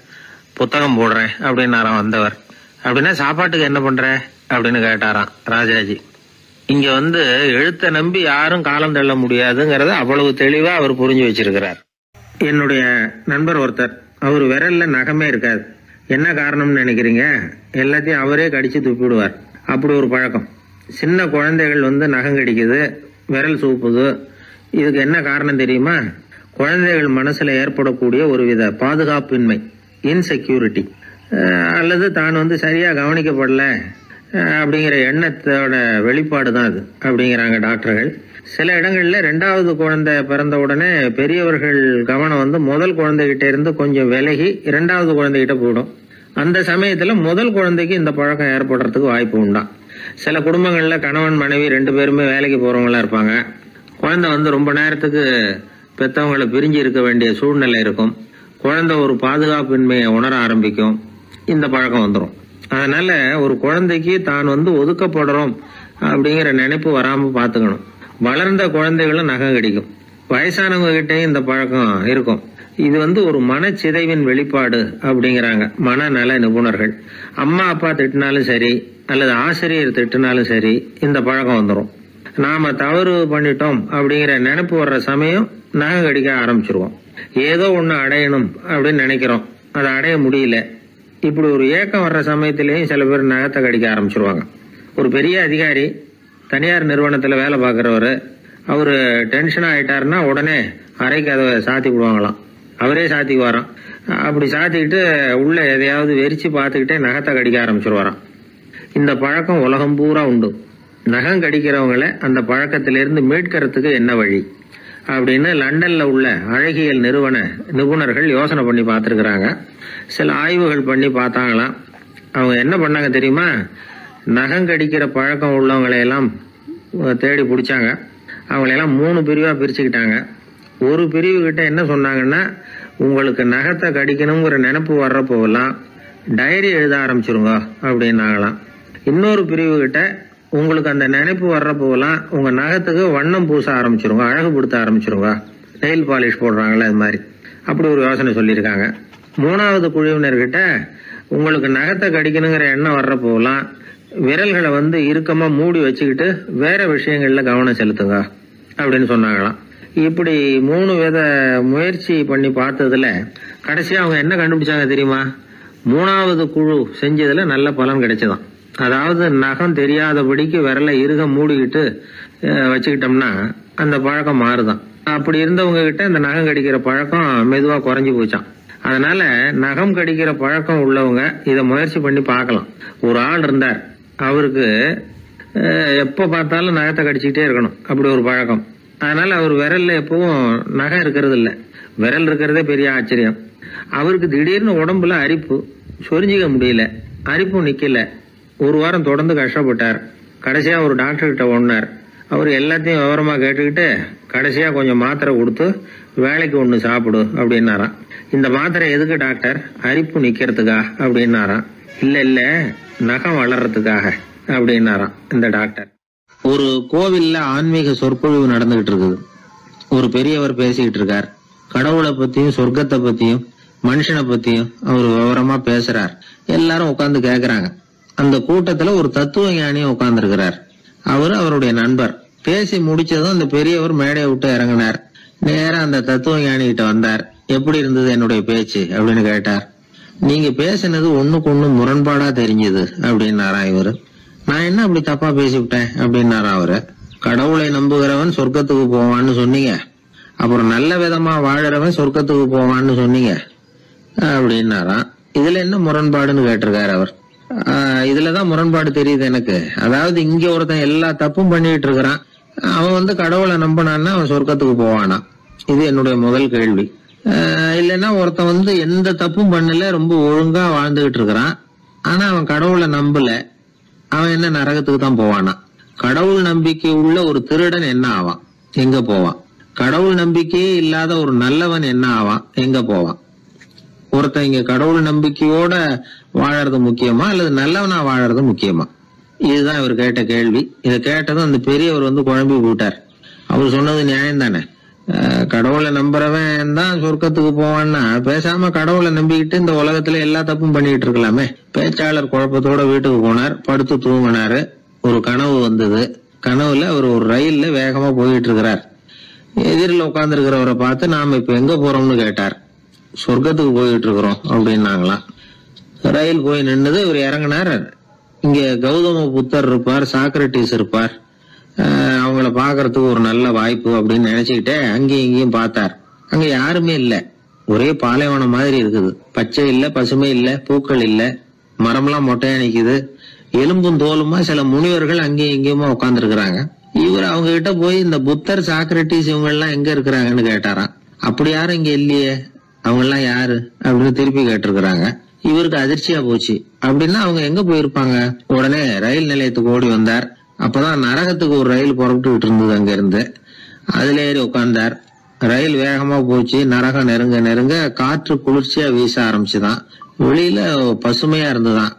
புத்தகம் போடுறேன் அப்படின்னாராம் வந்தவர். அப்படின்னா சாப்பாட்டுக்கு என்ன பண்ற அப்படின்னு கேட்டாராம் ராஜாஜி. இங்க எழுத்த நம்பி யாரும் காலம் தள்ள முடியாதுங்கிறத அவ்வளவு தெளிவா அவர் புரிஞ்சு வச்சிருக்கிறார். என்னுடைய நண்பர் ஒருத்தர், அவர் விரல்ல நகமே இருக்காது. என்ன காரணம்னு நினைக்கிறீங்க? எல்லாத்தையும் அவரே கடிச்சு துப்பிடுவார். அப்படி ஒரு பழக்கம். சின்ன குழந்தைகள் நகம் கடிக்குது, விரல் சூப்புது. இதுக்கு என்ன காரணம் தெரியுமா? குழந்தைகள் மனசுல ஏற்படக்கூடிய ஒருவித பாதுகாப்பின்மை, இன்செக்யூரிட்டி, அல்லது தான் சரியா கவனிக்கப்படல அப்படிங்கிற எண்ணத்தோட வெளிப்பாடு தான் அது அப்படிங்கிறாங்க டாக்டர்கள். சில இடங்கள்ல 2வது குழந்தை பிறந்த உடனே பெரியவர்கள் கவனம் முதல் குழந்தைகிட்ட இருந்து கொஞ்சம் விலகி 2வது குழந்தைகிட்ட போயிடும். அந்த சமயத்துல முதல் குழந்தைக்கு இந்த பழக்கம் ஏற்படுறதுக்கு வாய்ப்பு உண்டாம். சில குடும்பங்கள்ல கணவன் மனைவி 2 பேருமே வேலைக்கு போறவங்களா இருப்பாங்க. குழந்தை ரொம்ப நேரத்துக்கு பெத்தவங்களை பிரிஞ்சு இருக்க வேண்டிய சூழ்நிலை இருக்கும். குழந்தை ஒரு பாதுகாப்பின்மையை உணர ஆரம்பிக்கும். இந்த பழக்கம் வந்துடும். அதனால ஒரு குழந்தைக்கு தான் ஒதுக்கப்படுறோம் அப்படிங்கிற நினைப்பு வராம பாத்துக்கணும். வளர்ந்த குழந்தைகளும் நகம் கடிக்கும். வயசானவங்க கிட்டையும் இந்த பழக்கம் இருக்கும். இது ஒரு மனச்சிதைவின் வெளிப்பாடு அப்படிங்கிறாங்க மனநல நிபுணர்கள். அம்மா அப்பா திட்டினாலும் சரி, அல்லது ஆசிரியர் திட்டினாலும் சரி, இந்த பழக்கம் வந்துடும். நாம தவறு பண்ணிட்டோம் அப்படிங்கிற நினைப்பு வர்ற சமயம் நகம் கடிக்க ஆரம்பிச்சிருவோம். ஏதோ ஒண்ணு அடையணும் அப்படின்னு நினைக்கிறோம், அதை அடைய முடியல. இப்படி ஒரு ஏக்கம் வர்ற சமயத்திலேயும் சில பேர் நகத்தை கடிக்க ஆரம்பிச்சிருவாங்க. ஒரு பெரிய அதிகாரி, தனியார் நிறுவனத்துல வேலை பார்க்கிறவரு, அவரு டென்ஷனா ஆயிட்டாருன்னா உடனே அறைக்கு அதை சாத்தி விடுவாங்களாம். அவரே சாத்திக்கு வரான். அப்படி சாத்திக்கிட்டு உள்ள எதையாவது வெறிச்சு பார்த்துக்கிட்டே நகத்தை கடிக்க ஆரம்பிச்சிருவாராம். இந்த பழக்கம் உலகம் பூரா உண்டு. நகம் கடிக்கிறவங்களை அந்த பழக்கத்திலிருந்து மீட்கிறதுக்கு என்ன வழி அப்படின்னு லண்டன்ல உள்ள அழகியல் நிறுவன நிபுணர்கள் யோசனை பண்ணி பார்த்திருக்கிறாங்க. சில ஆய்வுகள் பண்ணி பார்த்தாங்களாம். அவங்க என்ன பண்ணாங்க தெரியுமா? நகம் கடிக்கிற பழக்கம் உள்ளவங்களை எல்லாம் தேடி பிடிச்சாங்க. அவங்களையெல்லாம் 3 பிரிவாக பிரிச்சுக்கிட்டாங்க. ஒரு பிரிவு கிட்ட என்ன சொன்னாங்கன்னா, உங்களுக்கு நகத்தை கடிக்கணுங்கிற நினைப்பு வர்றப்போவெல்லாம் டைரி எழுத ஆரம்பிச்சிருங்க அப்படின்னாங்களாம். இன்னொரு பிரிவு கிட்ட உங்களுக்கு அந்த நினைப்பு வர்றப்போவெல்லாம் உங்க நகத்துக்கு வண்ணம் பூச ஆரம்பிச்சிருங்க, அழகுபடுத்த ஆரம்பிச்சிருங்க, நெயில் பாலிஷ் போடுறாங்களே அது மாதிரி, அப்படி ஒரு யோசனை சொல்லியிருக்காங்க. 3வது குழுவினர்கிட்ட உங்களுக்கு நகத்தை கடிக்கணுங்கிற எண்ணம் வர்றப்போவெல்லாம் விரல்களை இறுக்கமா மூடி வச்சுக்கிட்டு வேற விஷயங்கள்ல கவனம் செலுத்துங்க அப்படின்னு சொன்னாங்களாம். இப்படி 3 வித முயற்சி பண்ணி பார்த்ததுல கடைசியா அவங்க என்ன கண்டுபிடிச்சாங்க தெரியுமா? 3வது குழு செஞ்சதுல நல்ல பலன் கிடைச்சதாம். அதாவது நகம் தெரியாதபடிக்கு விரலை இறுக மூடிக்கிட்டு வச்சுக்கிட்டோம்னா அந்த பழக்கம் மாறுதான். அப்படி இருந்தவங்க கிட்ட இந்த நகம் கடிக்கிற பழக்கம் மெதுவா குறைஞ்சு போச்சான். அதனால நகம் கடிக்கிற பழக்கம் உள்ளவங்க இதை முயற்சி பண்ணி பார்க்கலாம். ஒரு ஆள் இருந்தார், அவருக்கு எப்ப பார்த்தாலும் நகத்தை கடிச்சுக்கிட்டே இருக்கணும், அப்படி ஒரு பழக்கம். அதனால அவர் விரல்ல எப்பவும் நகம் இருக்கிறது இல்ல, விரல் இருக்கிறதே பெரிய ஆச்சரியம். அவருக்கு திடீர்னு உடம்புல அரிப்பு, சொரிஞ்சிக்க முடியல, அரிப்பும் நிக்கல. 1 வாரம் தொடர்ந்து கஷ்டப்பட்டார். கடைசியா ஒரு டாக்டர் கிட்ட ஓடினார். அவர் எல்லாத்தையும் விவரமா கேட்டுக்கிட்டு கடைசியா கொஞ்சம் மாத்திரை கொடுத்து வேலைக்கு ஒண்ணு சாப்பிடு அப்படின்னாராம். இந்த மாத்திரை எதுக்கு டாக்டர்? அரிப்பு நிக்கிறதுக்கா அப்படின்னாராம். இல்ல நகம் வளர்றதுக்காக அப்படின்னாராம் இந்த டாக்டர். ஒரு கோவில்ல ஆன்மீக சொற்பொழிவு நடந்துகிட்டு இருக்குது. ஒரு பெரியவர் பேசிக்கிட்டு இருக்கார். கடவுளை பத்தியும் சொர்க்கத்தை பத்தியும் மனுஷனை பத்தியும் அவர் விவரமா பேசுறார். எல்லாரும் உட்கார்ந்து கேக்குறாங்க. அந்த கூட்டத்துல ஒரு தத்துவ ஞானியும் உட்கார்ந்து இருக்கிறார். அவரு அவருடைய நண்பர். பேசி முடிச்சதும் அந்த பெரியவர் மேடையை விட்டு இறங்கினார். நேரா அந்த தத்துவ ஞானி கிட்ட வந்தார். எப்படி இருந்தது என்னுடைய பேச்சு அப்படின்னு கேட்டார். நீங்க பேசினது ஒண்ணுக்கு ஒண்ணு முரண்பாடா தெரிஞ்சது அப்படின்னாராம் இவரு. நான் என்ன அப்படி தப்பா பேசிவிட்டேன் அப்படின்னாரா அவரு. கடவுளை நம்புகிறவன் சொர்க்கத்துக்கு போவான்னு சொன்னீங்க, அப்புறம் நல்ல விதமா வாழறவன் சொர்க்கத்துக்கு போவான்னு சொன்னீங்க அப்படின்னாராம். இதுல என்ன முரண்பாடுன்னு கேட்டிருக்காரு அவர். இதுலதான் முரண்பாடு தெரியுது எனக்கு. அதாவது இங்க ஒருத்தன் எல்லா தப்பும் பண்ணிட்டு இருக்கிறான், அவன் கடவுளை நம்பினான்னா அவன் சொர்க்கத்துக்கு போவானா? இது என்னுடைய முதல் கேள்வி. இல்லைன்னா ஒருத்தன் எந்த தப்பும் பண்ணல, ரொம்ப ஒழுங்கா வாழ்ந்துகிட்டு இருக்கிறான், ஆனா அவன் கடவுளை நம்பல, அவன் என்ன நரகத்துக்கு தான் போவானா? கடவுள் நம்பிக்கை உள்ள ஒரு திருடன் என்ன ஆவான், எங்க போவான்? கடவுள் நம்பிக்கையே இல்லாத ஒரு நல்லவன் என்ன ஆவான், எங்க போவான்? ஒருத்தன் இங்க கடவுள் நம்பிக்கையோட வாழறது முக்கியமா அல்லது நல்லவனா வாழறது முக்கியமா? இதுதான் இவர் கேட்ட கேள்வி. இதை கேட்டதும் அந்த பெரியவர் குழம்பி போட்டார். அவர் சொன்னது நியாயம் தானே. கடவுளை நம்புறவன் தான் சொர்க்கத்துக்கு போவான்னா பேசாம கடவுளை நம்பிக்கிட்டு இந்த உலகத்துல எல்லா தப்பும் பண்ணிட்டு இருக்கலாமே. பேச்சாளர் குழப்பத்தோட வீட்டுக்கு போனார். படுத்து தூங்கினாரு. ஒரு கனவு வந்தது. கனவுல அவர் ஒரு ரயில்ல வேகமா போயிட்டு இருக்கிறார். எதிரில் உட்கார்ந்து இருக்கிறவரை பார்த்து நாம இப்ப எங்க போறோம்னு கேட்டார். சொர்க்கத்துக்கு போயிட்டு இருக்கிறோம் அப்படின்னாங்களாம். ரயில் போய் நின்னுது. இவர் இறங்கினார். இங்க கௌதம புத்தர் இருப்பார், சாக்ரட்டிஸ் இருப்பார், அவங்கள பாக்குறதுக்கு ஒரு நல்ல வாய்ப்பு அப்படின்னு நினைச்சுக்கிட்டே அங்கேயும் இங்கேயும் பார்த்தார். அங்க யாருமே இல்ல. ஒரே பாலைவனம் மாதிரி இருக்குது. பச்சை இல்ல, பசுமை இல்ல, பூக்கள் இல்ல, மரம்லாம் மொட்டையா நிக்குது. எலும்பும் தோலுமா சில முனிவர்கள் அங்கேயும் இங்கேயுமா உட்கார்ந்து இருக்கிறாங்க. இவர் அவங்க கிட்ட போய் இந்த புத்தர், சாக்ரட்டிஸ் இவங்க எல்லாம் எங்க இருக்கிறாங்கன்னு கேட்டாராம். அப்படி யாரும் இங்க இல்லையே, அவங்க எல்லாம் யாரு அப்படின்னு திருப்பி கேட்டிருக்கிறாங்க. இவருக்கு அதிர்ச்சியா போச்சு. அப்படின்னா அவங்க எங்க போயிருப்பாங்க? உடனே ரயில் நிலையத்துக்கு ஓடி வந்தார். அப்பதான் நரகத்துக்கு ஒரு ரயில் புறப்பட்டுக்கிட்டு இருந்தது. அங்க இருந்து அதுல ஏறி உட்கார்ந்தார். ரயில் வேகமா போச்சு. நரகம் நெருங்க நெருங்க காற்று குளிர்ச்சியா வீச ஆரம்பிச்சுதான். வெளியில பசுமையா இருந்துதான்.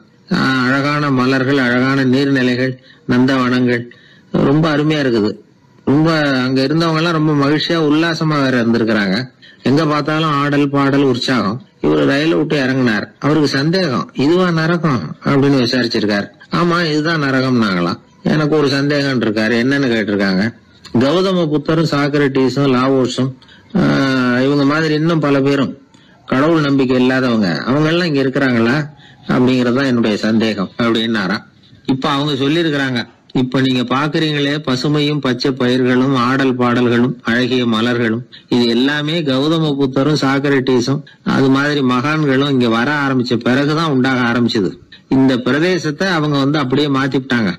அழகான மலர்கள், அழகான நீர்நிலைகள், நந்தவனங்கள், ரொம்ப அருமையா இருக்குது. ரொம்ப அங்க இருந்தவங்க எல்லாம் ரொம்ப மகிழ்ச்சியா உல்லாசமா வேற இருந்திருக்கிறாங்க. எங்க பார்த்தாலும் ஆடல் பாடல் உற்சாகம். இவர் ரயில விட்டு இறங்கினார். அவருக்கு சந்தேகம், இதுவா நரகம் அப்படின்னு விசாரிச்சிருக்காரு. ஆமா இதுதான் நரகம் நாங்களாம். எனக்கு ஒரு சந்தேகம் இருக்காரு. என்னன்னு கேட்டிருக்காங்க. கௌதம புத்தரும் சாக்ரட்டிஸும் லாவோஸும் இவங்க மாதிரி இன்னும் பல பேரும் கடவுள் நம்பிக்கை இல்லாதவங்க, அவங்க எல்லாம் இங்க இருக்கிறாங்களா அப்படிங்கறதுதான் என்னுடைய சந்தேகம் அப்படின்னாராம். இப்ப அவங்க சொல்லிருக்கிறாங்க, இப்ப நீங்க பாக்குறீங்களே பசுமையும் பச்சை பயிர்களும் ஆடல் பாடல்களும் அழகிய மலர்களும், இது எல்லாமே கௌதம புத்தரும் சாக்ரட்டிஸும் அது மாதிரி மகான்களும் இங்க வர ஆரம்பிச்ச பிறகுதான் உண்டாக ஆரம்பிச்சது. இந்த பிரதேசத்தை அவங்க அப்படியே மாத்திவிட்டாங்க.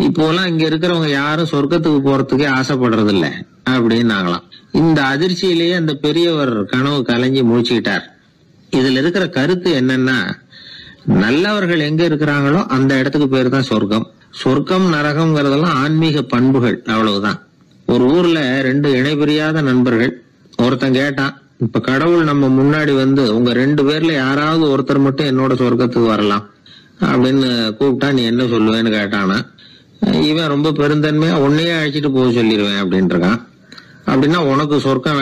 இப்போலாம் இங்க இருக்கிறவங்க யாரும் சொர்க்கத்துக்கு போறதுக்கே ஆசைப்படுறது இல்ல அப்படின்னாங்களாம். இந்த அதிர்ச்சியிலேயே அந்த பெரியவர் கனவு கலைஞ்சி முடிச்சுக்கிட்டார். இதுல இருக்கிற கருத்து என்னன்னா, நல்லவர்கள் எங்க இருக்கிறாங்களோ அந்த இடத்துக்கு பேர் தான் சொர்க்கம், சொர்க்கம் நரகம்ங்கிறதெல்லாம் ஆன்மீக பண்புகள், அவ்வளவுதான். ஒரு ஊர்ல 2 இணைபிரியாத நண்பர்கள். ஒருத்தன் கேட்டான், இப்ப கடவுள் நம்ம முன்னாடி வந்து உங்க 2 பேர்ல யாராவது ஒருத்தர் மட்டும் என்னோட சொர்க்கத்துக்கு வரலாம் அப்படின்னு கூப்பிட்டா நீ என்ன சொல்லுவேன்னு கேட்டானா. இவன் ரொம்ப பெருந்தன்மையா உன்னையே அழைச்சிட்டு போக சொல்லிடுவேன் அப்படின்ட்டு இருக்கான். அப்படின்னா உனக்கு சொர்க்கம்